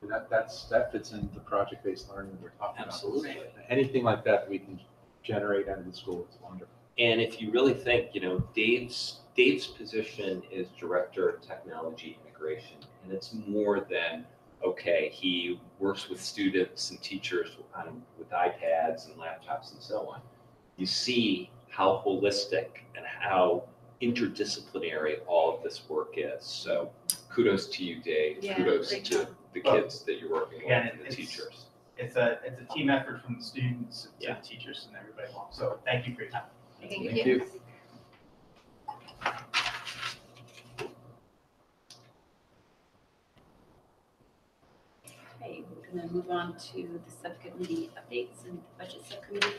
S4: And that fits into the project-based learning that we're talking
S2: Absolutely.
S4: about. Anything like that we can generate out of the school is wonderful.
S2: And if you really think, Dave's position is Director of Technology Integration, and it's more than, okay, he works with students and teachers with iPads and laptops and so on. You see how holistic and how interdisciplinary all of this work is. So kudos to you, Dave.
S8: Yeah,
S2: Kudos
S8: great
S2: to
S8: job.
S2: the kids that you're working with
S9: Again,
S2: and the
S9: it's-
S2: teachers.
S9: It's a team effort from the students to
S2: Yeah.
S9: the teachers and everybody involved. So thank you for your time.
S8: Thank you. Okay, we're going to move on to the subcommittee updates, and the budget subcommittee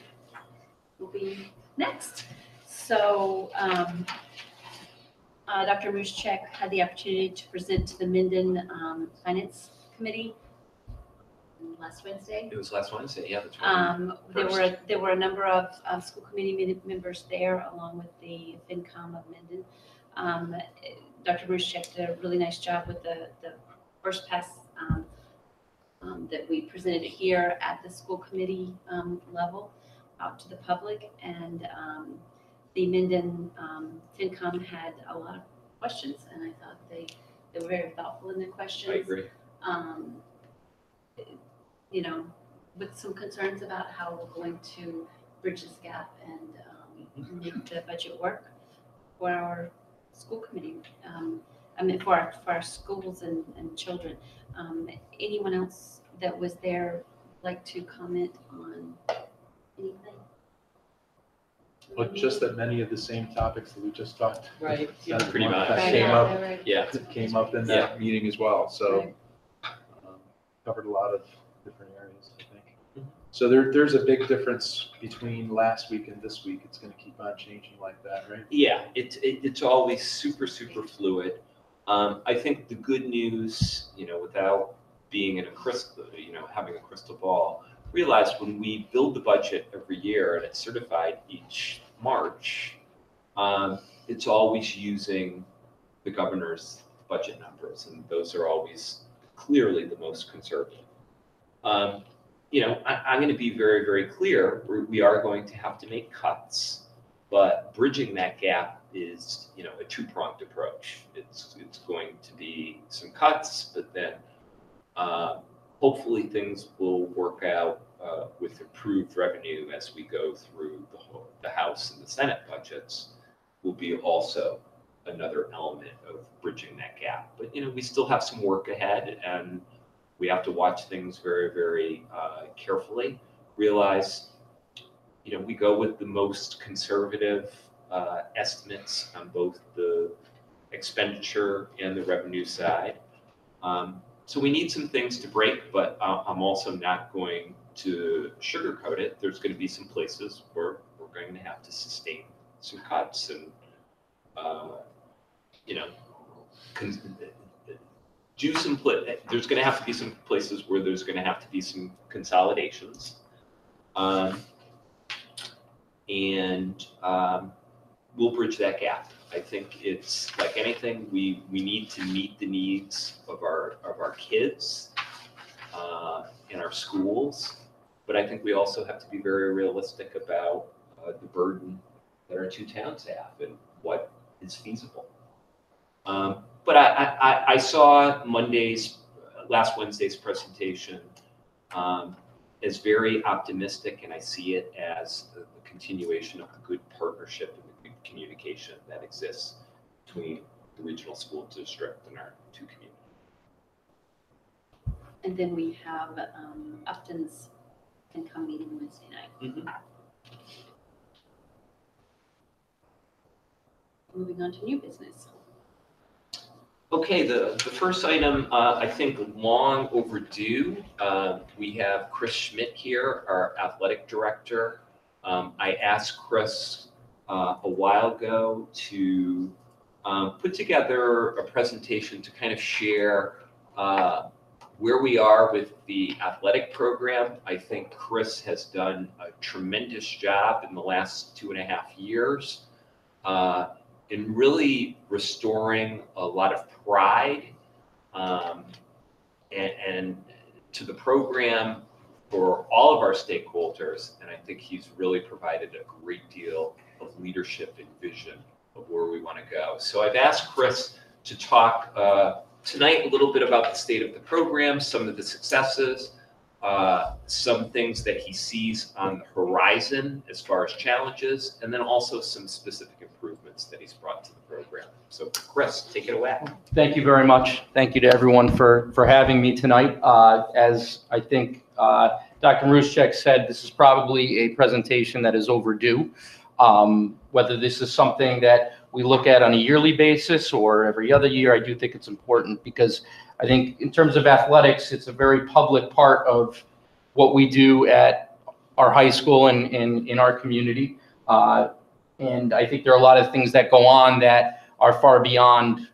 S8: will be next. So Dr. Muschek had the opportunity to present to the Minden Finance Committee last Wednesday.
S2: It was last Wednesday, yeah, the 21st.
S8: There were a number of school committee members there, along with the FinCom of Mendon. Dr. Bruschek did a really nice job with the first pass that we presented here at the school committee level out to the public, and the Minden FinCom had a lot of questions, and I thought they were very thoughtful in their questions.
S2: I agree.
S8: With some concerns about how we're going to bridge this gap and make the budget work for our school committee. For our schools and children. Anyone else that was there like to comment on anything?
S4: But just that many of the same topics that we just talked.
S3: Right,
S4: that
S2: pretty
S4: one
S2: much.
S4: that
S8: Right,
S4: Came up,
S8: right.
S2: Yeah.
S4: came up in that meeting as well. So
S8: Right.
S4: covered a lot of different areas, I think. So there's a big difference between last week and this week. It's going to keep on changing like that, right?
S2: Yeah, it's always super fluid. I think the good news, without being in a crystal, having a crystal ball, realize when we build the budget every year and it's certified each March, it's always using the governor's budget numbers, and those are always clearly the most conservative. I'm going to be very clear. We are going to have to make cuts, but bridging that gap is, a two-pronged approach. It's going to be some cuts, but then hopefully things will work out with improved revenue as we go through the House and the Senate budgets. Will be also another element of bridging that gap. But we still have some work ahead, and we have to watch things very carefully. Realize, we go with the most conservative estimates on both the expenditure and the revenue side. So we need some things to break, but I'm also not going to sugarcoat it. There's going to be some places where we're we're going to have to sustain some cuts and, you know, there's going to have to be some places where there's going to have to be some consolidations. And we'll bridge that gap. I think it's like anything, we need to meet the needs of our kids in our schools, but I think we also have to be very realistic about the burden that our two towns have and what is feasible. But I saw last Wednesday's presentation as very optimistic, and I see it as the continuation of the good partnership and the good communication that exists between the regional school district and our two communities.
S11: And then we have Upton's Ncaa meeting Wednesday night.
S2: Mm-hmm.
S11: Moving on to new business.
S2: Okay, the first item, I think long overdue. We have Chris Schmidt here, our athletic director. I asked Chris a while ago to put together a presentation to kind of share where we are with the athletic program. I think Chris has done a tremendous job in the last 2.5 years. In really restoring a lot of pride and to the program for all of our stakeholders. And I think he's really provided a great deal of leadership and vision of where we want to go. So I've asked Chris to talk tonight a little bit about the state of the program, some of the successes, some things that he sees on the horizon as far as challenges, and then also some specific improvements that he's brought to the program. So Chris, take it away.
S12: Thank you very much. Thank you to everyone for having me tonight. As I think Dr. Maruschek said, this is probably a presentation that is overdue. Whether this is something that we look at on a yearly basis or every other year, I do think it's important because I think in terms of athletics, it's a very public part of what we do at our high school and in our community. And I think there are a lot of things that go on that are far beyond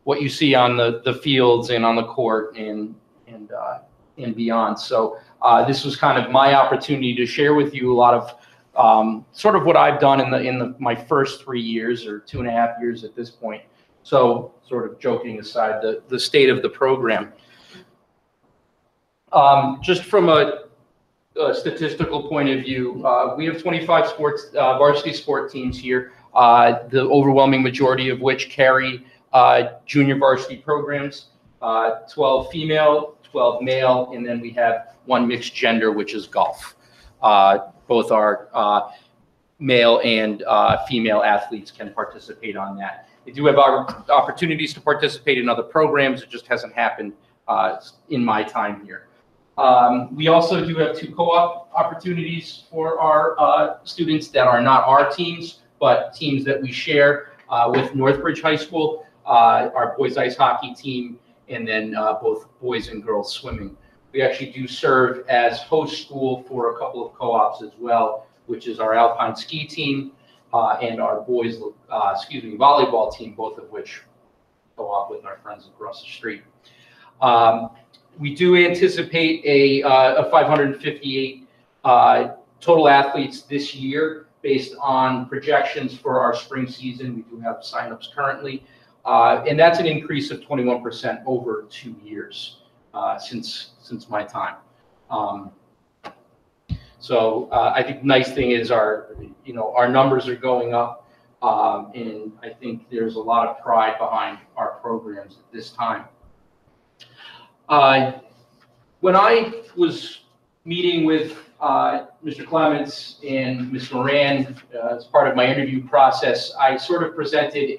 S12: what you see on the fields and on the court and beyond. So this was kind of my opportunity to share with you a lot of sort of what I've done in my first 3 years or 2.5 years at this point. So sort of joking aside, the state of the program. Just from a statistical point of view, we have 25 varsity sport teams here, the overwhelming majority of which carry junior varsity programs, 12 female, 12 male, and then we have one mixed gender, which is golf. Both our male and female athletes can participate on that. They do have opportunities to participate in other programs. It just hasn't happened in my time here. We also do have 2 co-op opportunities for our students that are not our teams, but teams that we share with Northbridge High School, our boys ice hockey team, and then both boys and girls swimming. We actually do serve as host school for a couple of co-ops as well, which is our alpine ski team and our boys, volleyball team, both of which co-op with our friends across the street. We do anticipate a 558 total athletes this year based on projections for our spring season. We do have signups currently, and that's an increase of 21% over 2 years since my time. So I think the nice thing is our numbers are going up, and I think there's a lot of pride behind our programs at this time. When I was meeting with Mr. Clements and Ms. Moran as part of my interview process, I sort of presented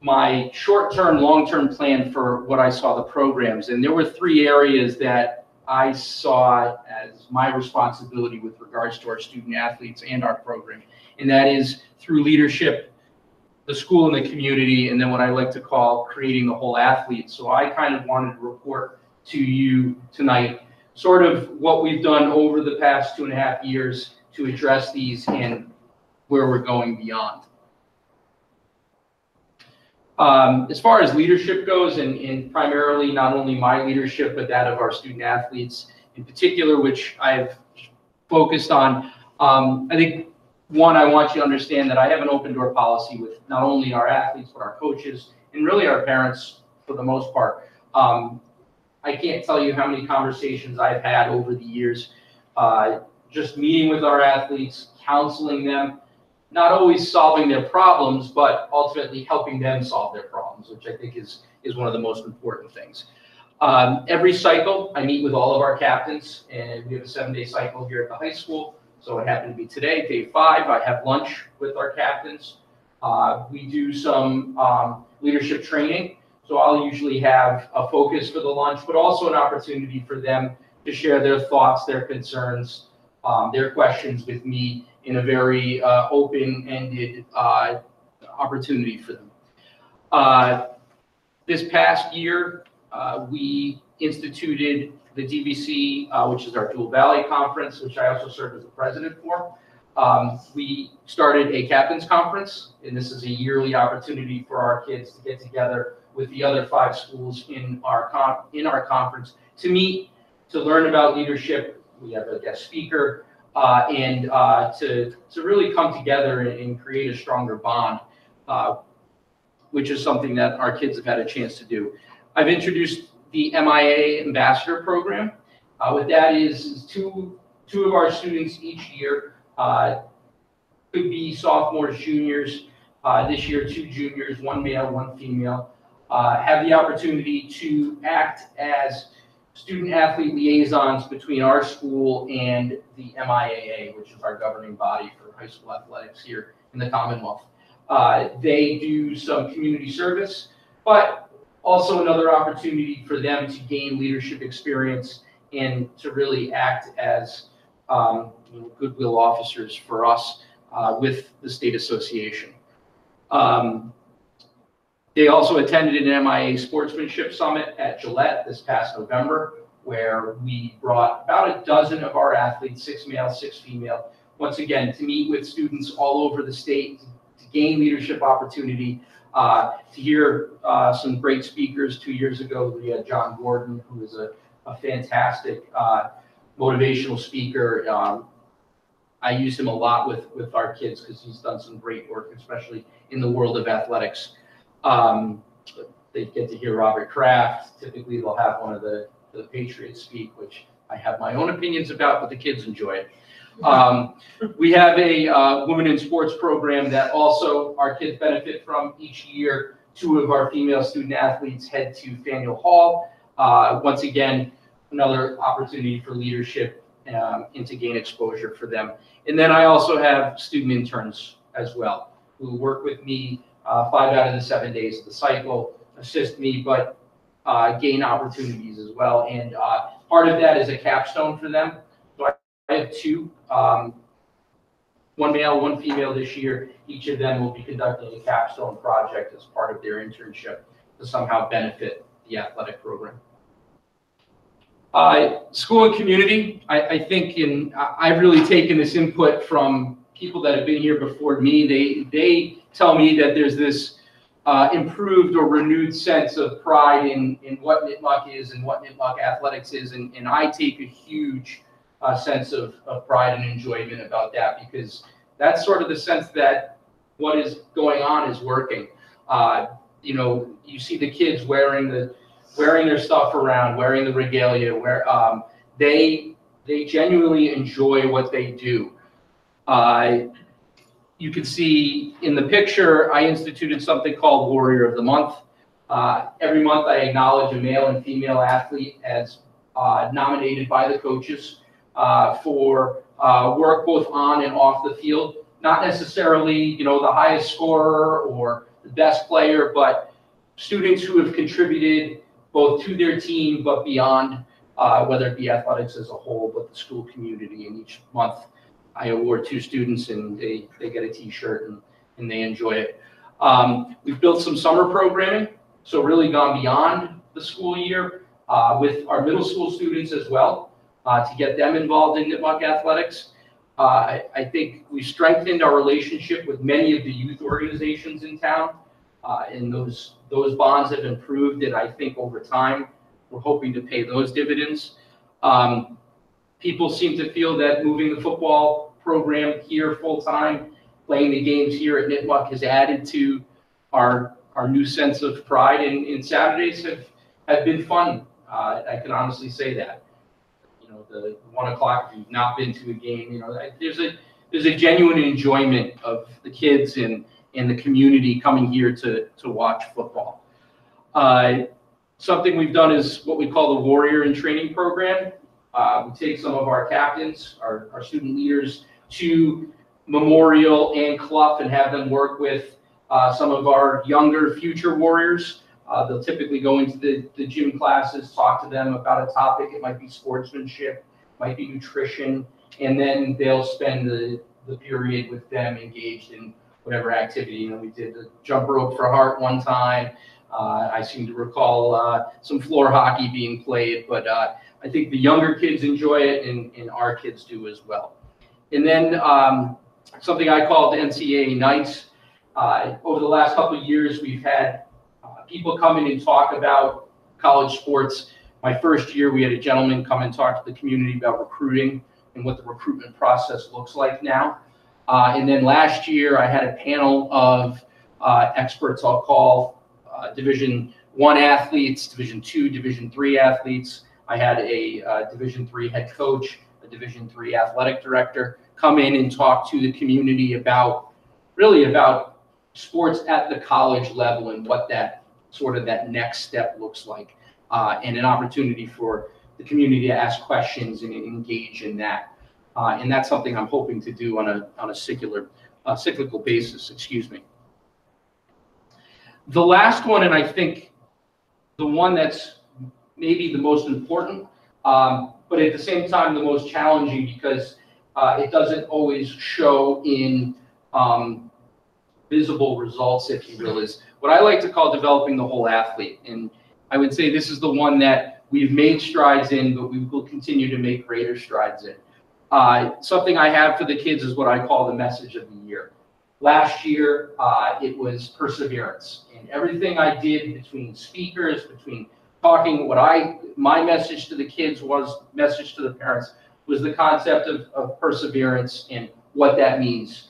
S12: my short-term, long-term plan for what I saw the programs. And there were 3 areas that I saw as my responsibility with regards to our student athletes and our program. And that is through leadership, the school and the community, and then what I like to call creating the whole athlete. So I kind of wanted to report to you tonight sort of what we've done over the past 2.5 years to address these and where we're going beyond. As far as leadership goes, and primarily not only my leadership, but that of our student athletes in particular, which I've focused on, I think, one, I want you to understand that I have an open door policy with not only our athletes, but our coaches, and really our parents for the most part. I can't tell you how many conversations I've had over the years, just meeting with our athletes, counseling them, not always solving their problems, but ultimately helping them solve their problems, which I think is one of the most important things. Every cycle, I meet with all of our captains, and we have a 7-day cycle here at the high school. So it happened to be today, day 5. I have lunch with our captains. We do some leadership training. So I'll usually have a focus for the lunch, but also an opportunity for them to share their thoughts, their concerns, their questions with me in a very open-ended opportunity for them. This past year, we instituted the DVC, which is our Dual Valley Conference, which I also serve as the president for. We started a captain's conference, and this is a yearly opportunity for our kids to get together with the other 5 schools in our conference to meet, to learn about leadership. We have a guest speaker, and to really come together and create a stronger bond, which is something that our kids have had a chance to do. I've introduced the MIA Ambassador Program. What that is two of our students each year, could be sophomores, juniors. This year, 2 juniors, 1 male, 1 female, have the opportunity to act as student-athlete liaisons between our school and the MIAA, which is our governing body for high school athletics here in the Commonwealth. They do some community service, but also another opportunity for them to gain leadership experience and to really act as goodwill officers for us with the state association. They also attended an MIA Sportsmanship Summit at Gillette this past November, where we brought about a dozen of our athletes, 6 male, 6 female, once again, to meet with students all over the state, to gain leadership opportunity, to hear some great speakers. 2 years ago, we had John Gordon, who is a fantastic motivational speaker. I use him a lot with our kids because he's done some great work, especially in the world of athletics. They get to hear Robert Kraft. Typically, they'll have one of the Patriots speak, which I have my own opinions about, but the kids enjoy it. We have a women in sports program that also our kids benefit from each year. 2 of our female student athletes head to Faneuil Hall. Once again, another opportunity for leadership and to gain exposure for them. And then I also have student interns as well, who work with me 5 out of the 7 days of the cycle, assist me, but gain opportunities as well. And part of that is a capstone for them. So I have 2, 1 male, 1 female this year. Each of them will be conducting a capstone project as part of their internship to somehow benefit the athletic program. School and community, I think I've really taken this input from people that have been here before me. They tell me that there's this improved or renewed sense of pride in what Ncaa is and what Ncaa athletics is, and I take a huge sense of pride and enjoyment about that, because that's sort of the sense that what is going on is working. You see the kids wearing their stuff around, wearing the regalia, where they genuinely enjoy what they do. You can see in the picture, I instituted something called Warrior of the Month. Every month I acknowledge a male and female athlete as nominated by the coaches for work both on and off the field. Not necessarily, the highest scorer or the best player, but students who have contributed both to their team but beyond, whether it be athletics as a whole, but the school community. And each month I award 2 students, and they get a t-shirt and they enjoy it. We've built some summer programming, so really gone beyond the school year with our middle school students as well. to get them involved in Nipmuc athletics. I think we strengthened our relationship with many of the youth organizations in town, and those bonds have improved, and I think over time, we're hoping to pay those dividends. People seem to feel that moving the football program here full-time, playing the games here at Nipmuc has added to our new sense of pride, and Saturdays have been fun. I can honestly say that. You know, the 1 o'clock, if you've not been to a game, you know, there's a genuine enjoyment of the kids and the community coming here to watch football. Something we've done is what we call the Warrior in Training program. We take some of our captains, our student leaders, to Memorial and Clough and have them work with some of our younger future warriors. They'll typically go into the gym classes, talk to them about a topic. It might be sportsmanship, might be nutrition, and then they'll spend the period with them engaged in whatever activity. You know, we did the jump rope for heart one time. I seem to recall some floor hockey being played, but I think the younger kids enjoy it, and our kids do as well. And then something I call the Ncaa Nights. Over the last couple of years, we've had people come in and talk about college sports. My first year, we had a gentleman come and talk to the community about recruiting and what the recruitment process looks like now. And then last year, I had a panel of experts, I'll call Division I athletes, Division II, Division III athletes. I had a Division III head coach, a Division III athletic director come in and talk to the community about sports at the college level and what that next step looks like, and an opportunity for the community to ask questions and engage in that. And that's something I'm hoping to do on a cyclical basis, excuse me. The last one, and I think the one that's maybe the most important, but at the same time the most challenging, because it doesn't always show in visible results, if you will, is what I like to call developing the whole athlete. And I would say this is the one that we've made strides in, but we will continue to make greater strides in. Something I have for the kids is what I call the message of the year. Last year, it was perseverance. And everything I did between speakers, between talking, my message to the kids was, message to the parents, was the concept of perseverance and what that means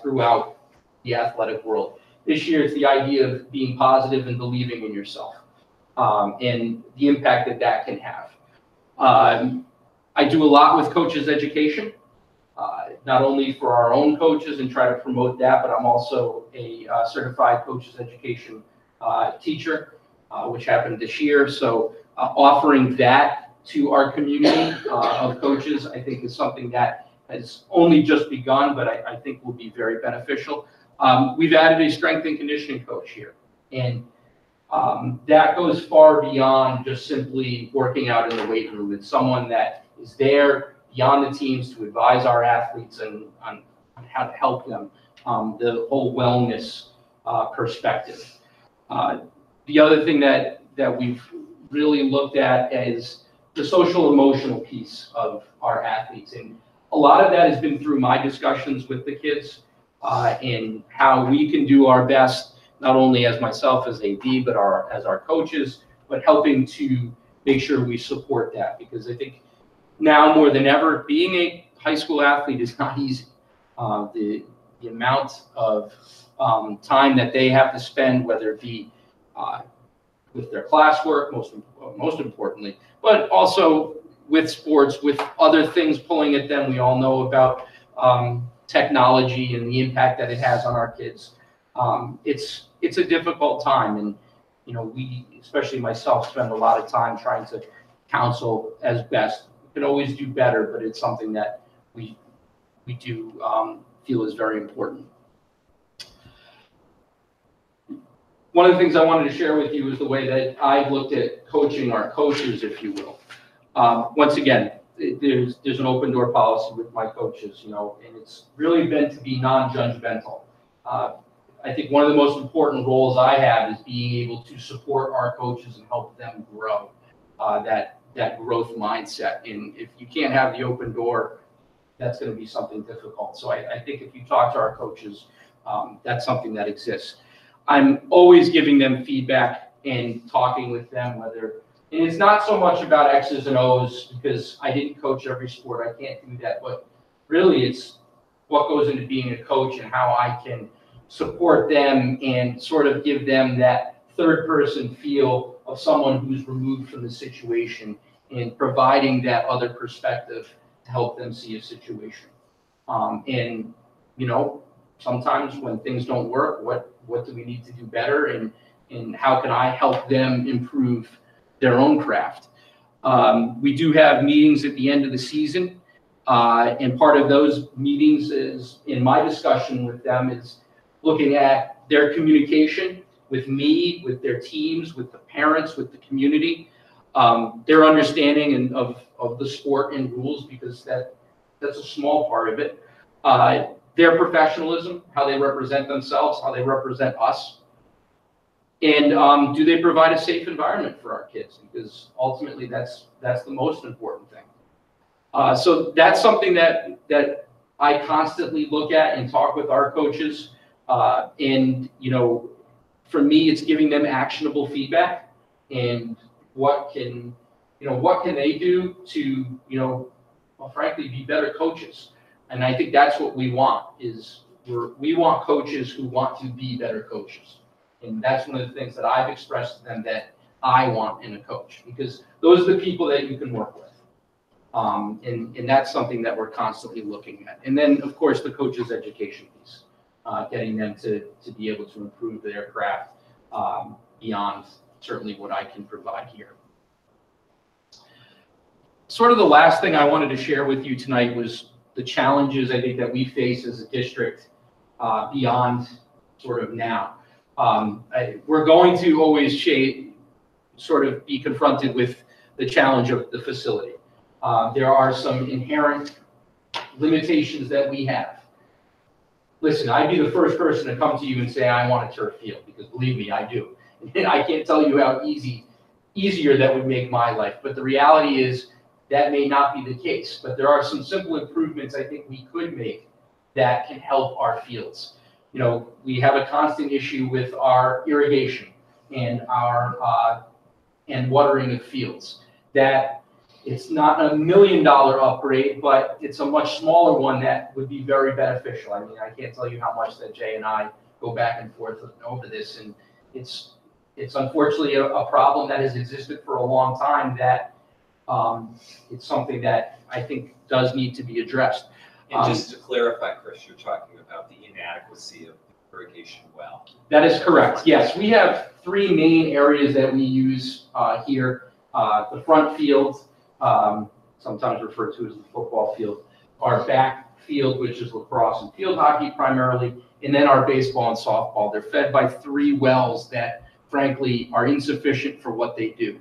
S12: throughout the athletic world. This year, it's the idea of being positive and believing in yourself, and the impact that can have. I do a lot with coaches education, not only for our own coaches and try to promote that, but I'm also a certified coaches education teacher, which happened this year. So offering that to our community of coaches, I think is something that has only just begun, but I think will be very beneficial. We've added a strength and conditioning coach here, and that goes far beyond just simply working out in the weight room. It's someone that is there beyond the teams to advise our athletes on how to help them, the whole wellness perspective. The other thing that we've really looked at is the social emotional piece of our athletes, and a lot of that has been through my discussions with the kids, and how we can do our best, not only as myself as AD, but as our coaches, but helping to make sure we support that, because I think now more than ever, being a high school athlete is not easy. The amount of time that they have to spend, whether it be with their classwork, most importantly, but also with sports, with other things pulling at them. We all know about technology and the impact that it has on our kids. It's a difficult time, and you know, we, especially myself, spend a lot of time trying to counsel as best. We can always do better, but it's something that we do feel is very important. One of the things I wanted to share with you is the way that I've looked at coaching our coaches, if you will. Once again, there's an open door policy with my coaches, you know, and it's really meant to be non-judgmental. I think one of the most important roles I have is being able to support our coaches and help them grow. That that growth mindset. And if you can't have the open door, that's going to be something difficult. So I think if you talk to our coaches, that's something that exists. I'm always giving them feedback and talking with them, and it's not so much about X's and O's because I didn't coach every sport. I can't do that. But really, it's what goes into being a coach and how I can support them and sort of give them that third person feel of someone who's removed from the situation and providing that other perspective to help them see a situation. And, sometimes when things don't work, what do we need to do better, and how can I help them improve their own craft? We do have meetings at the end of the season, and part of those meetings is, in my discussion with them, is looking at their communication with me, with their teams, with the parents, with the community, their understanding of the sport and rules, because that's a small part of it. Their professionalism, how they represent themselves, how they represent us. And do they provide a safe environment for our kids? Because ultimately that's the most important thing. So that's something that I constantly look at and talk with our coaches. And for me, it's giving them actionable feedback and what can they do to, frankly, be better coaches. And I think that's what we want, we want coaches who want to be better coaches. And that's one of the things that I've expressed to them that I want in a coach, because those are the people that you can work with. And that's something that we're constantly looking at. And then, of course, the coach's education piece, getting them to be able to improve their craft beyond certainly what I can provide here. Sort of the last thing I wanted to share with you tonight was the challenges I think that we face as a district beyond sort of now. We're going to always sort of be confronted with the challenge of the facility. There are some inherent limitations that we have. Listen, I'd be the first person to come to you and say, I want a turf field, because believe me, I do. And I can't tell you how easier that would make my life. But the reality is that may not be the case. But there are some simple improvements I think we could make that can help our fields. We have a constant issue with our irrigation and our and watering of fields. That it's not $1 million upgrade, but it's a much smaller one that would be very beneficial. I mean, I can't tell you how much that Jay and I go back and forth over this, and it's unfortunately a problem that has existed for a long time. That it's something that I think does need to be addressed.
S2: And just to clarify, Chris, you're talking about the inadequacy of the irrigation well.
S12: That is correct. Yes, we have 3 main areas that we use here. The front field, sometimes referred to as the football field, our back field, which is lacrosse and field hockey primarily, and then our baseball and softball. They're fed by 3 wells that, frankly, are insufficient for what they do.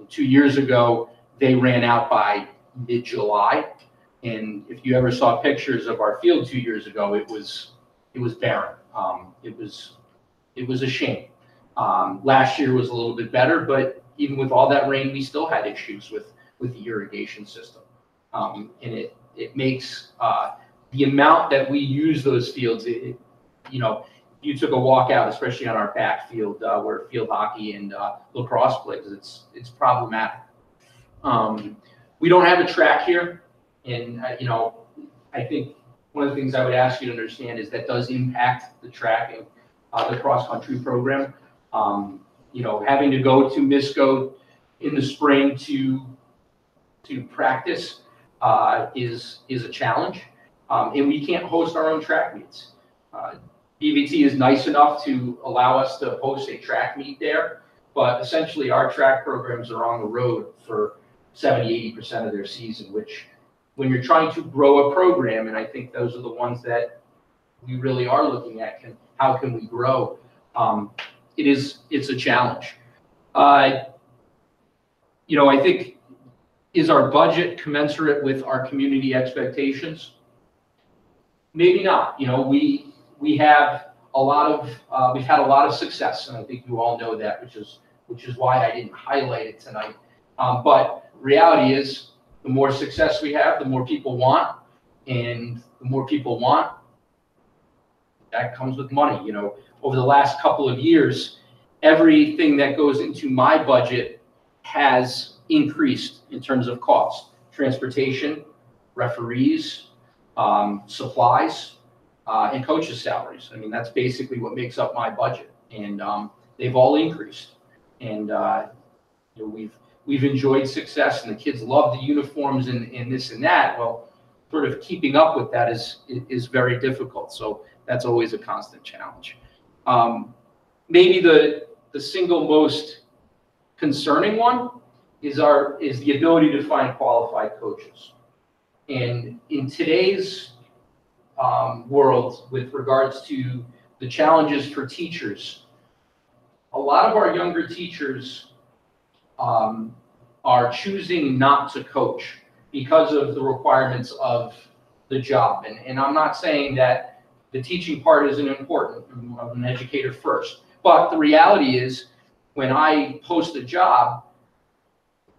S12: 2 years ago, they ran out by mid-July. And if you ever saw pictures of our field 2 years ago, it was barren. It was a shame. Last year was a little bit better, but even with all that rain, we still had issues with the irrigation system. And it makes the amount that we use those fields, you took a walk out, especially on our back field where field hockey and lacrosse plays, it's problematic. We don't have a track here. And, I think one of the things I would ask you to understand is that does impact the track and the cross-country program. Having to go to MISCO in the spring to practice is a challenge. And we can't host our own track meets. BVT is nice enough to allow us to host a track meet there, but essentially our track programs are on the road for 70-80% of their season, which when you're trying to grow a program, and I think those are the ones that we really are looking at, how can we grow? It's a challenge. I think, is our budget commensurate with our community expectations? Maybe not. We have we've had a lot of success, and I think you all know that, which is why I didn't highlight it tonight. But reality is, the more success we have, the more people want, and the more people want, that comes with money. You know, over the last couple of years, everything that goes into my budget has increased in terms of cost. Transportation, referees, supplies, and coaches' salaries. I mean, that's basically what makes up my budget, and they've all increased. And you know, we've enjoyed success, and the kids love the uniforms and this and that. Well, sort of keeping up with that is very difficult. So that's always a constant challenge. Maybe the single most concerning one is the ability to find qualified coaches. And in today's world, with regards to the challenges for teachers, a lot of our younger teachers are choosing not to coach because of the requirements of the job. And I'm not saying that the teaching part isn't important. I'm an educator first. But the reality is, when I post a job,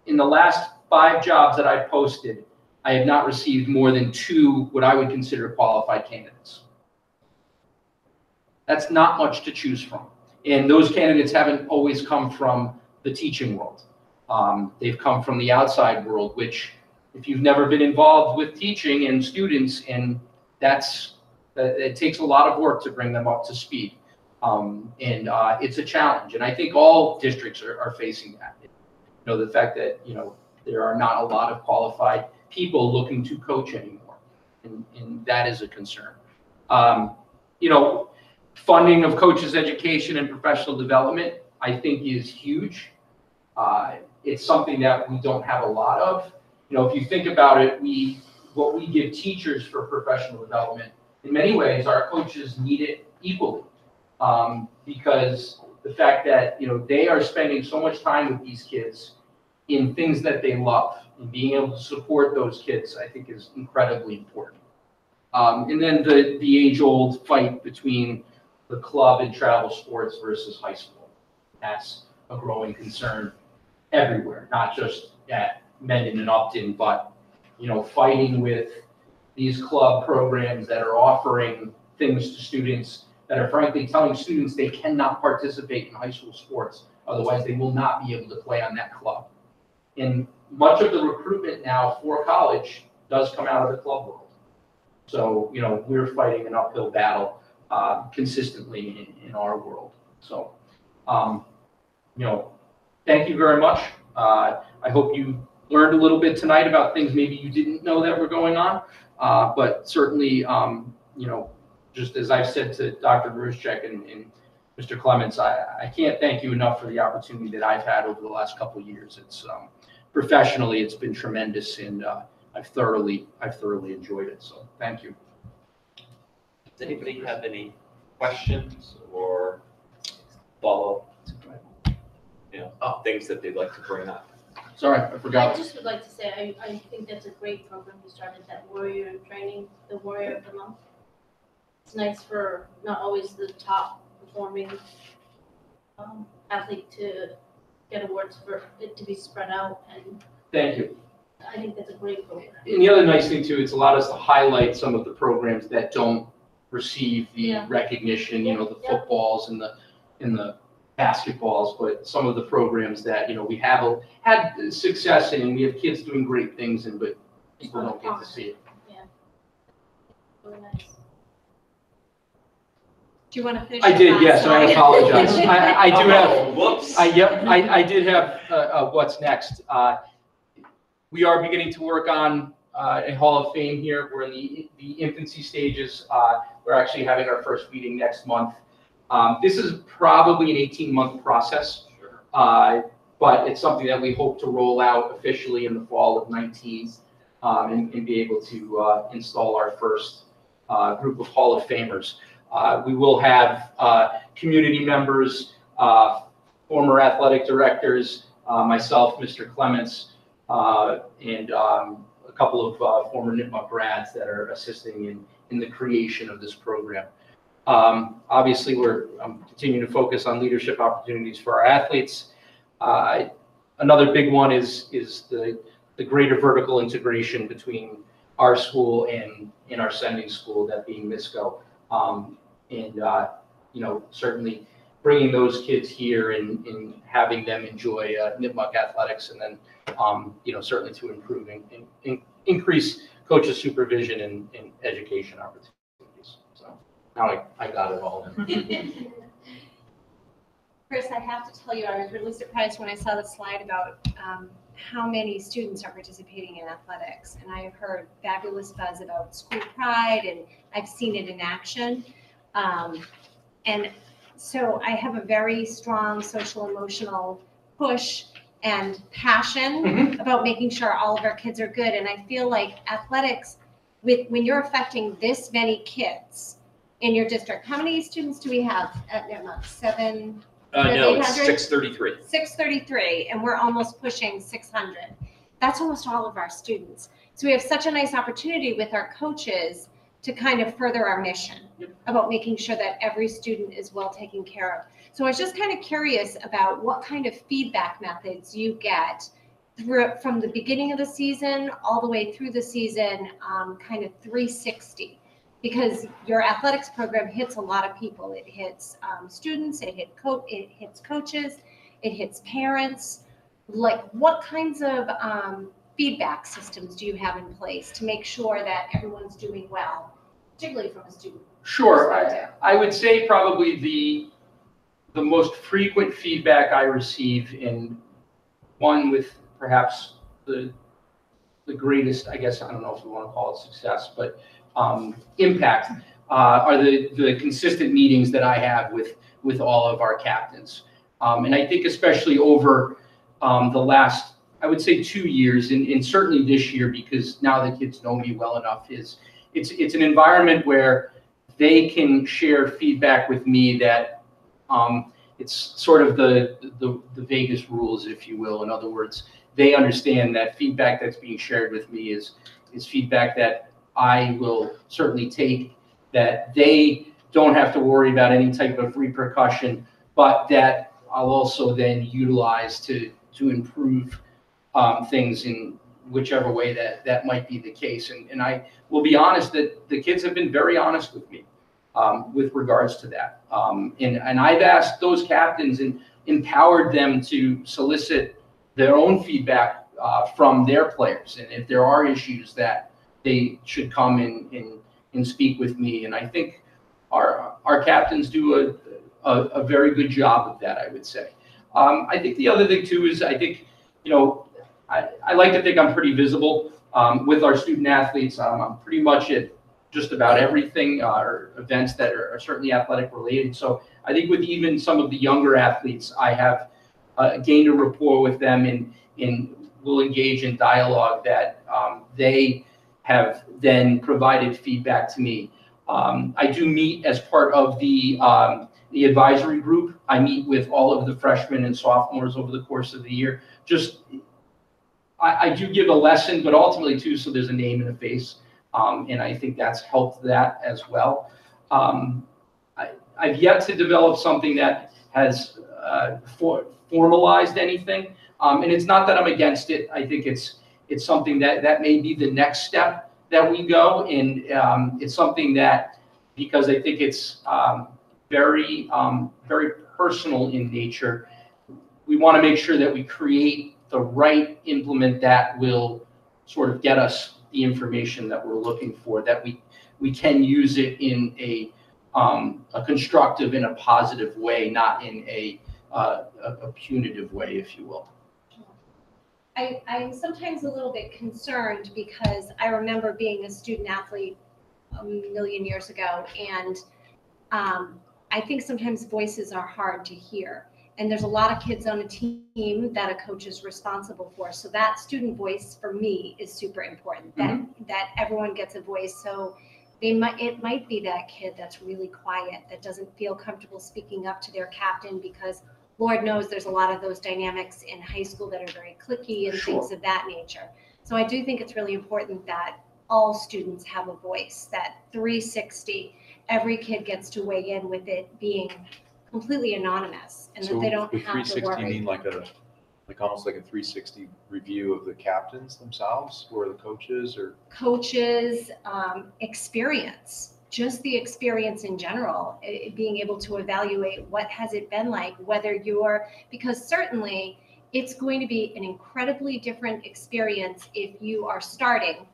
S12: in the last 5 jobs that I've posted, I have not received more than 2 what I would consider qualified candidates. That's not much to choose from. And those candidates haven't always come from the teaching world. They've come from the outside world, which, if you've never been involved with teaching and students, and it takes a lot of work to bring them up to speed. And it's a challenge. And I think all districts are facing that. You know, the fact that, you know, there are not a lot of qualified people looking to coach anymore. And that is a concern. You know, funding of coaches' education and professional development, I think, is huge. It's something that we don't have a lot of. You know, if you think about it, what we give teachers for professional development, in many ways, our coaches need it equally. Because the fact that, you know, they are spending so much time with these kids in things that they love, and being able to support those kids, I think, is incredibly important. And then the age-old fight between the club and travel sports versus high school. That's a growing concern everywhere, not just at Mendon-Upton, but, you know, fighting with these club programs that are offering things to students that are frankly telling students they cannot participate in high school sports, otherwise they will not be able to play on that club. And much of the recruitment now for college does come out of the club world. So, you know, we're fighting an uphill battle consistently in our world. So, you know, thank you very much. I hope you learned a little bit tonight about things maybe you didn't know that were going on. But certainly, you know, just as I've said to Dr. Bruschek and Mr. Clements, I can't thank you enough for the opportunity that I've had over the last couple of years. It's professionally, it's been tremendous, and I've thoroughly enjoyed it. So thank you.
S2: Does anybody have any questions or follow-up? You know, things that they'd like to bring up?
S12: Sorry, I forgot.
S8: I just would like to say, I think that's a great program you started, that warrior training, the warrior of the month. It's nice for not always the top performing athlete to get awards, for it to be spread out, and
S12: Thank you.
S8: I think that's a great program.
S12: And the other nice thing too, it's allowed us to highlight some of the programs that don't receive the recognition, you know, the footballs and the basketballs, but some of the programs that, you know, we have had success in, and we have kids doing great things in, but people don't get to see it.
S8: Yeah. Really nice.
S1: Do you want to finish?
S12: I did, yes, and I apologize. I do have,
S2: Whoops.
S12: I did have what's next. We are beginning to work on a Hall of Fame here. We're in the infancy stages. We're actually having our first meeting next month. This is probably an 18-month process, but it's something that we hope to roll out officially in the fall of 19 and be able to install our first group of Hall of Famers. We will have community members, former athletic directors, myself, Mr. Clements, and a couple of former Nipmuc grads that are assisting in the creation of this program. Obviously, we're continuing to focus on leadership opportunities for our athletes. another big one is the greater vertical integration between our school and in our sending school, that being MISCO. Certainly bringing those kids here and having them enjoy Nipmuc athletics, and then, certainly to improving and increase coaches' supervision and education opportunities. So now I got it all in.
S1: Chris, I have to tell you, I was really surprised when I saw the slide about how many students are participating in athletics. And I have heard fabulous buzz about school pride, and I've seen it in action. And so I have a very strong social emotional push and passion about making sure all of our kids are good. And I feel like athletics, when you're affecting this many kids in your district, how many students do we have at Nipmuc? 700?
S2: No, it's
S1: 800?
S2: 633.
S1: 633, and we're almost pushing 600. That's almost all of our students. So we have such a nice opportunity with our coaches to kind of further our mission about making sure that every student is well taken care of. So I was just kind of curious about what kind of feedback methods you get from the beginning of the season all the way through the season, kind of 360. Because your athletics program hits a lot of people. It hits students, it hits coaches, it hits parents. Like, what kinds of feedback systems do you have in place to make sure that everyone's doing well, particularly from a student
S12: Sure.
S1: perspective?
S12: I would say probably the most frequent feedback I receive, in one with perhaps the greatest, I guess, I don't know if we want to call it success, but impact, are the consistent meetings that I have with all of our captains. And I think especially over the last, I would say 2 years, and certainly this year, because now the kids know me well enough, it's an environment where they can share feedback with me that it's sort of the Vegas rules, if you will. In other words, they understand that feedback that's being shared with me is feedback that I will certainly take, that they don't have to worry about any type of repercussion, but that I'll also then utilize to improve things in whichever way that might be the case. And I will be honest that the kids have been very honest with me with regards to that. And I've asked those captains and empowered them to solicit their own feedback from their players. And if there are issues that they should come and speak with me. And I think our captains do a very good job of that, I would say. I think the other thing too is, I think, I like to think I'm pretty visible with our student athletes. I'm pretty much at just about everything, or events that are certainly athletic related. So I think with even some of the younger athletes, I have gained a rapport with them and will engage in dialogue that they have then provided feedback to me. I do meet as part of the advisory group. I meet with all of the freshmen and sophomores over the course of the year. I do give a lesson, but ultimately too, so there's a name and a face. And I think that's helped that as well. I've yet to develop something that has formalized anything. And it's not that I'm against it. I think it's something that may be the next step that we go. And it's something that, because I think it's very personal in nature, we want to make sure that we create the right implement that will sort of get us the information that we're looking for, that we can use it in a constructive and a positive way, not in a punitive way, if you will.
S1: I'm sometimes a little bit concerned because I remember being a student athlete a million years ago, and I think sometimes voices are hard to hear. And there's a lot of kids on a team that a coach is responsible for. So that student voice for me is super important, that everyone gets a voice. So it might be that kid that's really quiet, that doesn't feel comfortable speaking up to their captain, because Lord knows there's a lot of those dynamics in high school that are very cliquey and things of that nature. So I do think it's really important that all students have a voice, that 360, every kid gets to weigh in with it being completely anonymous, and
S4: So
S1: that they don't
S4: with
S1: have to
S4: 360, you
S1: worry.
S4: mean like Like almost like a 360 review of the captains themselves, or the coaches, or?
S1: Coaches, experience, just the experience in general, being able to evaluate what has it been like, whether you're, because certainly it's going to be an incredibly different experience if you are starting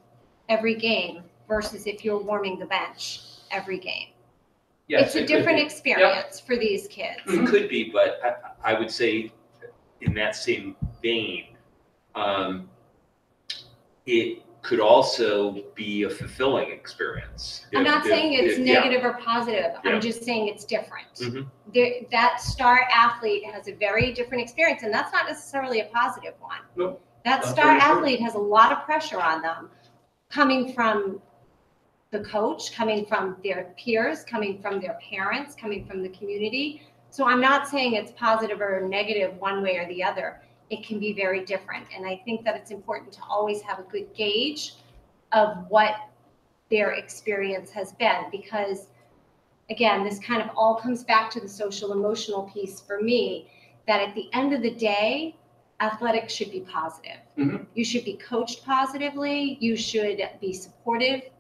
S1: every game versus if you're warming the bench every game.
S2: Yes,
S1: It's a
S2: it could
S1: different
S2: be.
S1: experience for these kids.
S2: It could be, but I would say in that same vein, it could also be a fulfilling experience.
S1: I'm not saying it's
S2: yeah.
S1: negative or positive.
S2: Yeah.
S1: I'm just saying it's different.
S2: Mhm.
S1: That star athlete has a very different experience, and that's not necessarily a positive one.
S2: Nope.
S1: That
S2: Not
S1: star
S2: very true.
S1: athlete has a lot of pressure on them, coming from the coach, coming from their peers, coming from their parents, coming from the community. So I'm not saying it's positive or negative one way or the other. It can be very different. And I think that it's important to always have a good gauge of what their experience has been, because again, this kind of all comes back to the social emotional piece for me, that at the end of the day, athletics should be positive.
S2: Mhm.
S1: You should be coached positively. You should be supported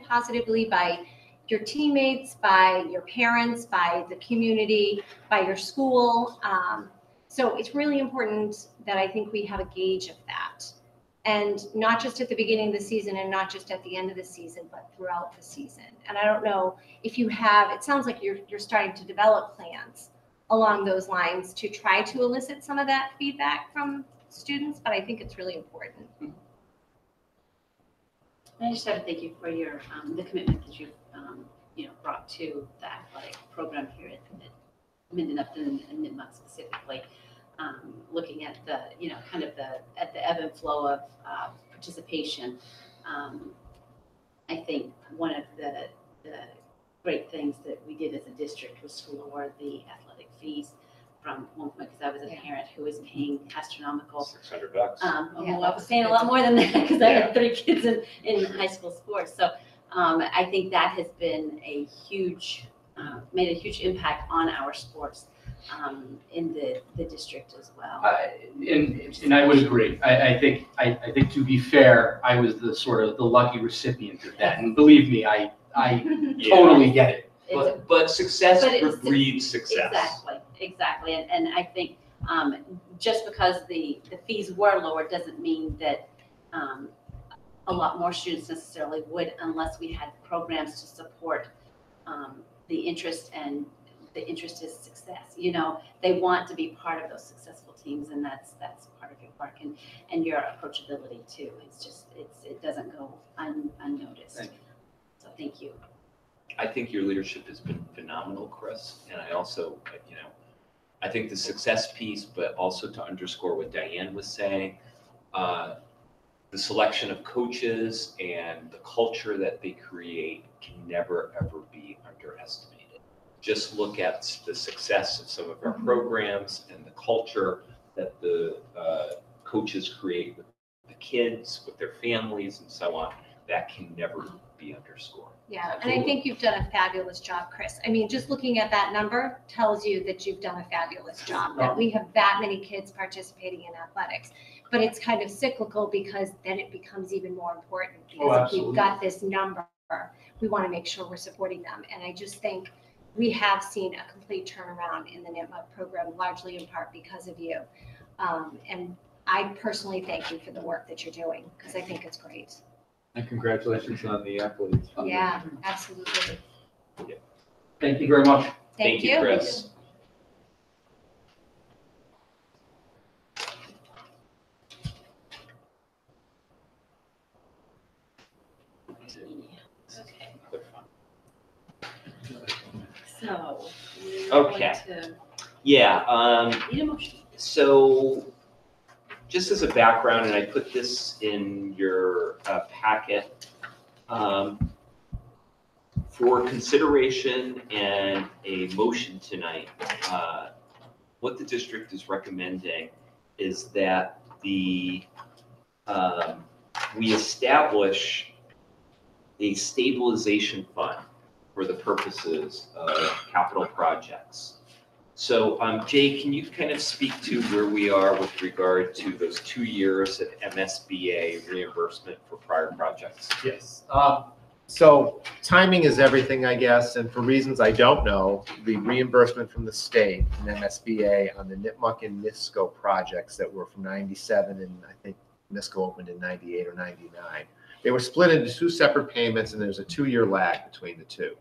S1: positively by your teammates, by your parents, by the community, by your school. So it's really important that I think we have a gauge of that. And not just at the beginning of the season and not just at the end of the season, but throughout the season. And I don't know if you have, it sounds like you're starting to develop plans along those lines to try to elicit some of that feedback from students, but I think it's really important.
S11: I just have to thank you for your, the commitment that you've, brought to the athletic program here at Mendon-Upton and Nipmuc specifically. Looking at the, kind of at the ebb and flow of participation. I think one of the great things that we did as a district was to lower the athletic fees from one point, because I was a parent who was paying astronomical.
S2: $600.
S11: Well, I was paying a lot more than that because I had 3 kids in high school sports. So I think that has been a huge, made a huge impact on our sports in the district as well.
S12: And I would agree. I think to be fair, I was the sort of the lucky recipient of that. And believe me, I totally get it.
S2: But success
S11: But it's-
S2: breeds success.
S11: Exactly. And I think just because the fees were lower doesn't mean that a lot more students necessarily would, unless we had programs to support the interest, and the interest is success. They want to be part of those successful teams, and that's part of your work and your approachability too. It's just, it doesn't go unnoticed. So thank you.
S2: I think your leadership has been phenomenal, Chris. And I also, I think the success piece, but also to underscore what Diane was saying, the selection of coaches and the culture that they create can never, ever be underestimated. Just look at the success of some of our programs and the culture that the coaches create with the kids, with their families, and so on. That can never be underscored.
S1: Yeah, and I think you've done a fabulous job, Chris. I mean, just looking at that number tells you that you've done a fabulous job, that we have that many kids participating in athletics. But it's kind of cyclical, because then it becomes even more important. Because if we've got this number, we want to make sure we're supporting them. And I just think we have seen a complete turnaround in the Nipmuc program, largely in part because of you. And I personally thank you for the work that you're doing, because I think it's great.
S4: And congratulations on the athletes.
S1: Yeah, absolutely.
S12: Thank you very much.
S1: Thank you.
S2: Chris.
S11: Okay. So.
S2: Okay. Yeah.
S11: Need a motion.
S2: So just as a background, and I put this in your packet, for consideration and a motion tonight, what the district is recommending is that we establish a stabilization fund for the purposes of capital projects. So, Jay, can you kind of speak to where we are with regard to those 2 years of MSBA reimbursement for prior projects?
S7: Yes. So timing is everything, I guess, and for reasons I don't know, the reimbursement from the state and MSBA on the Nipmuc and NISCO projects that were from 97 and I think NISCO opened in 98 or 99. They were split into 2 separate payments and there's a 2-year lag between the 2.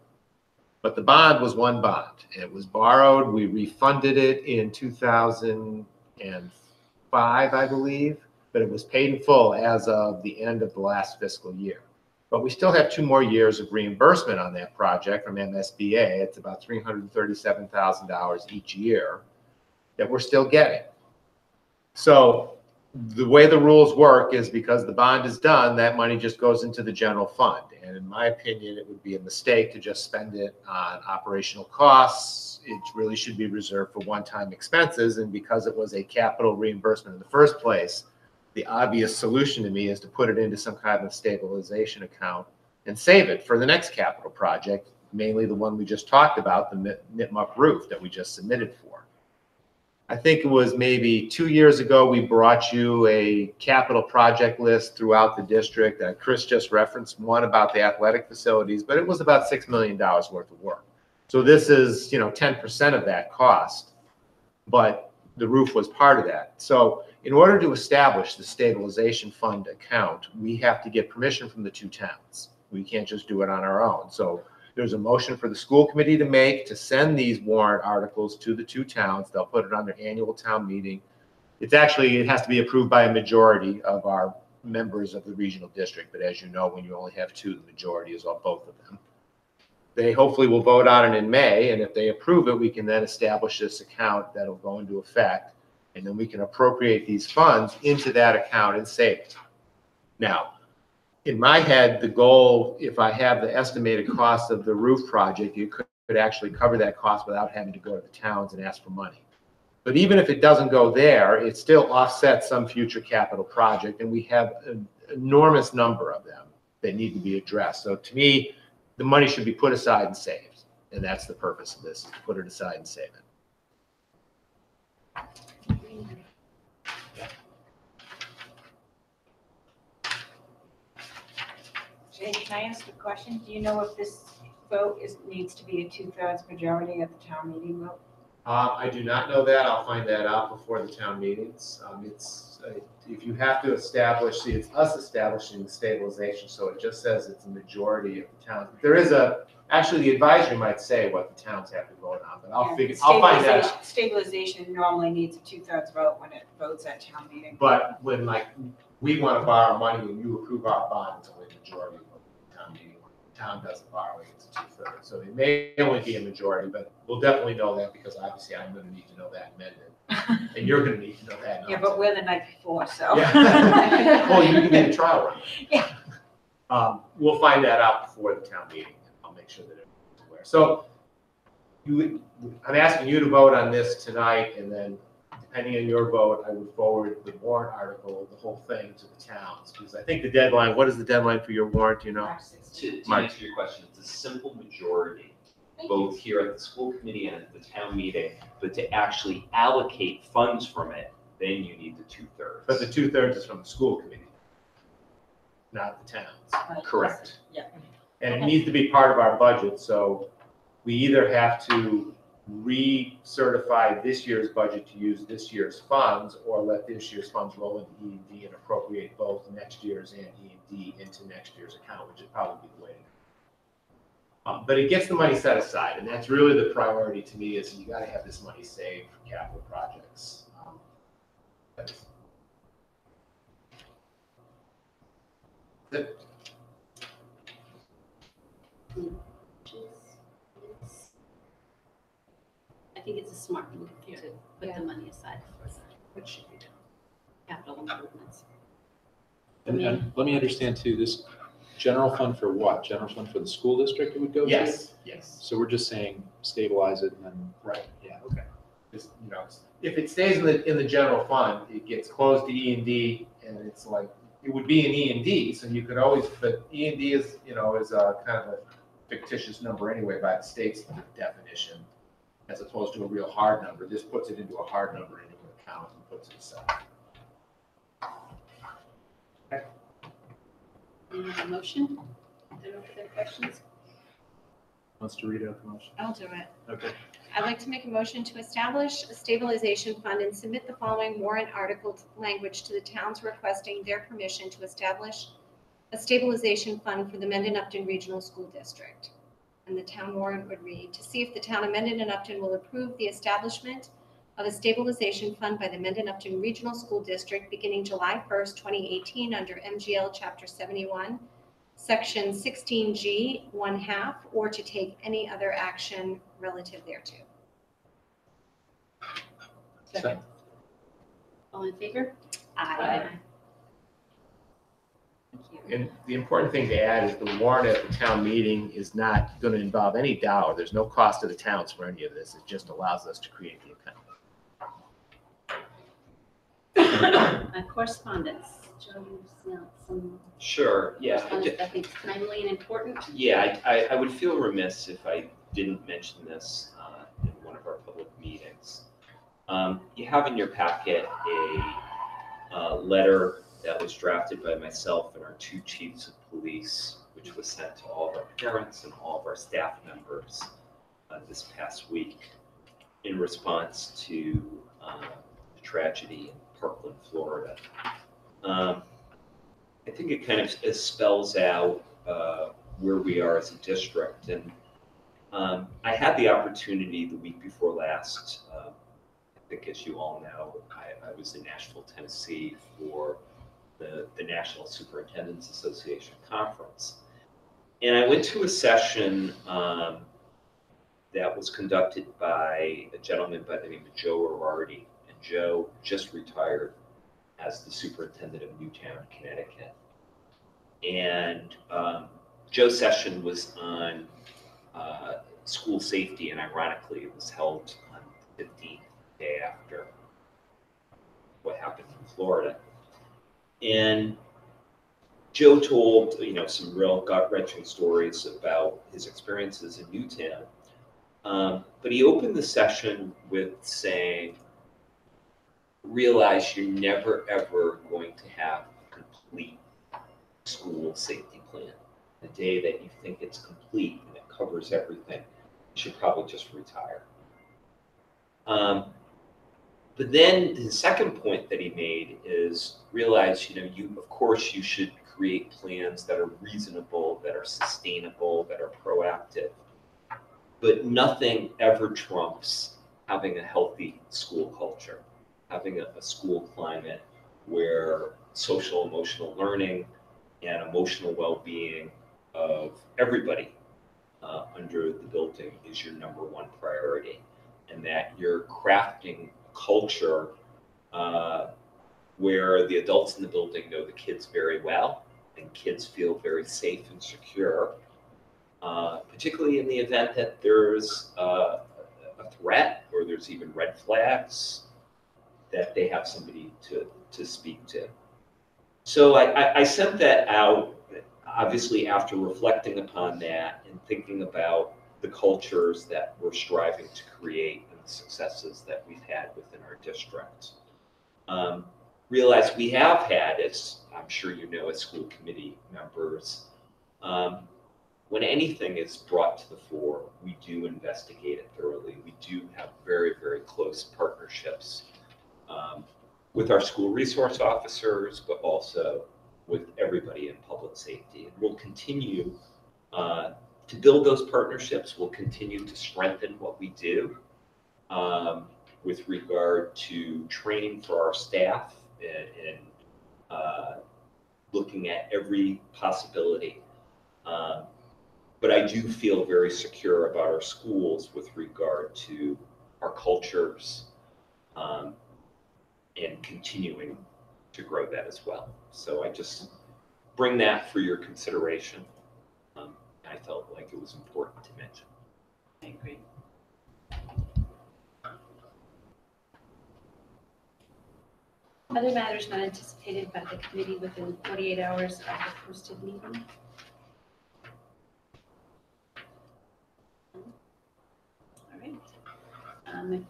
S7: But the bond was one bond. It was borrowed. We refunded it in 2005, I believe, but it was paid in full as of the end of the last fiscal year. But we still have 2 more years of reimbursement on that project from MSBA. It's about $337,000 each year that we're still getting. So the way the rules work is because the bond is done, that money just goes into the general fund. And in my opinion, it would be a mistake to just spend it on operational costs. It really should be reserved for one-time expenses. And because it was a capital reimbursement in the first place, the obvious solution to me is to put it into some kind of stabilization account and save it for the next capital project, mainly the one we just talked about, the Nipmuc roof that we just submitted for. I think it was maybe 2 years ago, we brought you a capital project list throughout the district. Chris just referenced one about the athletic facilities, but it was about $6 million worth of work. So this is, 10% of that cost, but the roof was part of that. So in order to establish the stabilization fund account, we have to get permission from the 2 towns. We can't just do it on our own. So there's a motion for the school committee to make to send these warrant articles to the 2 towns. They'll put it on their annual town meeting. It has to be approved by a majority of our members of the regional district. But as you know, when you only have 2, the majority is on both of them. They hopefully will vote on it in May. And if they approve it, we can then establish this account that'll go into effect. And then we can appropriate these funds into that account and save it. Now, in my head, the goal, if I have the estimated cost of the roof project, you could actually cover that cost without having to go to the towns and ask for money. But even if it doesn't go there, it still offsets some future capital project, and we have an enormous number of them that need to be addressed. So to me, the money should be put aside and saved, and that's the purpose of this, is to put it aside and save it.
S10: Jay, can I ask a question? Do you know if this vote needs to be a 2/3 majority at the town meeting vote?
S7: I do not know that. I'll find that out before the town meetings. If you have to establish, it's us establishing the stabilization, so it just says it's a majority of the towns. There is actually the advisory might say what the towns have to vote on, but I'll find that out.
S10: Stabilization normally needs a 2/3 vote when it votes at town meeting.
S7: But when we want to borrow money and you approve our bond, it's only a majority of the town meeting. When the town doesn't borrow, it's a 2/3. So it may only be a majority, but we'll definitely know that because obviously I'm going to need to know that in Mendon. And you're going to need to know that.
S10: Yeah, but we're the night before, so.
S7: Yeah. Well, you can be the trial run.
S10: Yeah.
S7: We'll find that out before the town meeting. I'll make sure that everyone's aware. So I'm asking you to vote on this tonight, and then depending on your vote, I would forward the warrant article, the whole thing, to the towns. Because I think the deadline, what is the deadline for your warrant, do you know?
S2: To answer your question, it's a simple majority, both here at the school committee and at the town meeting, but to actually allocate funds from it, then you need the 2/3.
S7: But the 2/3 is from the school committee, not the towns.
S2: Correct.
S10: Yeah.
S7: And it needs to be part of our budget, so we either have to recertify this year's budget to use this year's funds, or let this year's funds roll into E&D and appropriate both next year's and E&D into next year's account, which would probably be the way to go. But it gets the money set aside, and that's really the priority to me, is you gotta have this money saved for capital projects. That's it.
S11: I think it's a smart move to put the money aside for what should be done. Capital improvements.
S4: And let me understand too, this general fund for what? General fund for the school district it would go to?
S7: Yes.
S4: So we're just saying stabilize it and then.
S7: Right.
S4: Yeah, okay.
S7: Just, if it stays in the general fund, it gets closed to E&D, and it's like, it would be in E&D, so you could always, but E&D is, is a kind of a fictitious number anyway by the state's definition. as opposed to a real hard number. This puts it into a hard number into an account and puts it aside.
S11: Any other motion? Are there no further questions?
S4: Wants to read out the motion?
S1: I'll do it.
S4: Okay.
S1: I'd like to make a motion to establish a stabilization fund and submit the following warrant article language to the towns requesting their permission to establish a stabilization fund for the Mendon-Upton Regional School District. And the town warrant would read, to see if the town of Mendon-Upton will approve the establishment of a stabilization fund by the Mendon-Upton Regional School District beginning July 1st, 2018, under MGL Chapter 71, Section 16G, 1/2, or to take any other action relative thereto.
S3: Second.
S11: All in favor?
S3: Aye.
S11: Thank you.
S7: And the important thing to add is the warrant at the town meeting is not going to involve any dollar. There's no cost to the towns for any of this. It just allows us to create the account.
S11: Correspondence. Joe, you've got some
S2: Sure, yeah.
S11: correspondence that I think is timely and important.
S2: Yeah, I would feel remiss if I didn't mention this in one of our public meetings. You have in your packet a letter that was drafted by myself and our two chiefs of police, which was sent to all of our parents and all of our staff members this past week in response to the tragedy in Parkland, Florida. I think it kind of spells out where we are as a district. And I had the opportunity the week before last, I think as you all know, I was in Nashville, Tennessee for the National Superintendents Association Conference. And I went to a session that was conducted by a gentleman by the name of Joe Arardi. And Joe just retired as the superintendent of Newtown, Connecticut. And Joe's session was on school safety, and ironically, it was held on the 15th day after what happened in Florida. And Joe told, some real gut-wrenching stories about his experiences in Newtown. But he opened the session with saying, realize you're never, ever going to have a complete school safety plan. The day that you think it's complete and it covers everything, you should probably just retire. But then the second point that he made is realize, of course you should create plans that are reasonable, that are sustainable, that are proactive. But nothing ever trumps having a healthy school culture, having a school climate where social emotional learning and emotional well-being of everybody under the building is your number one priority, and that you're crafting a culture where the adults in the building know the kids very well and kids feel very safe and secure, particularly in the event that there's a threat or there's even red flags, that they have somebody to speak to. So I sent that out, obviously after reflecting upon that and thinking about the cultures that we're striving to create and the successes that we've had within our district. Realize we have had, as I'm sure you know, as school committee members, when anything is brought to the fore, we do investigate it thoroughly. We do have very, very close partnerships with our school resource officers, but also with everybody in public safety. And we'll continue to build those partnerships. We'll continue to strengthen what we do with regard to training for our staff and looking at every possibility. But I do feel very secure about our schools with regard to our cultures and continuing to grow that as well. So I just bring that for your consideration. I felt like it was important to mention.
S11: I agree. Other matters not anticipated by the committee within 48 hours of the posted meeting? All right.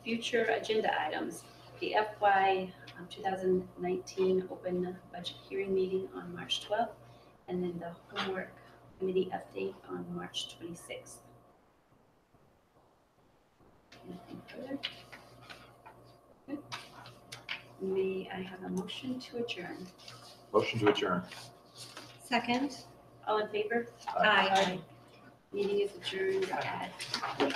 S11: Future agenda items, the FY 2019 open budget hearing meeting on March 12th, and then the homework committee update on March 26th. Anything further? Good. May I have a motion to adjourn?
S4: Motion to adjourn.
S1: Second?
S11: All in favor?
S1: Aye.
S11: Meeting is adjourned at 5.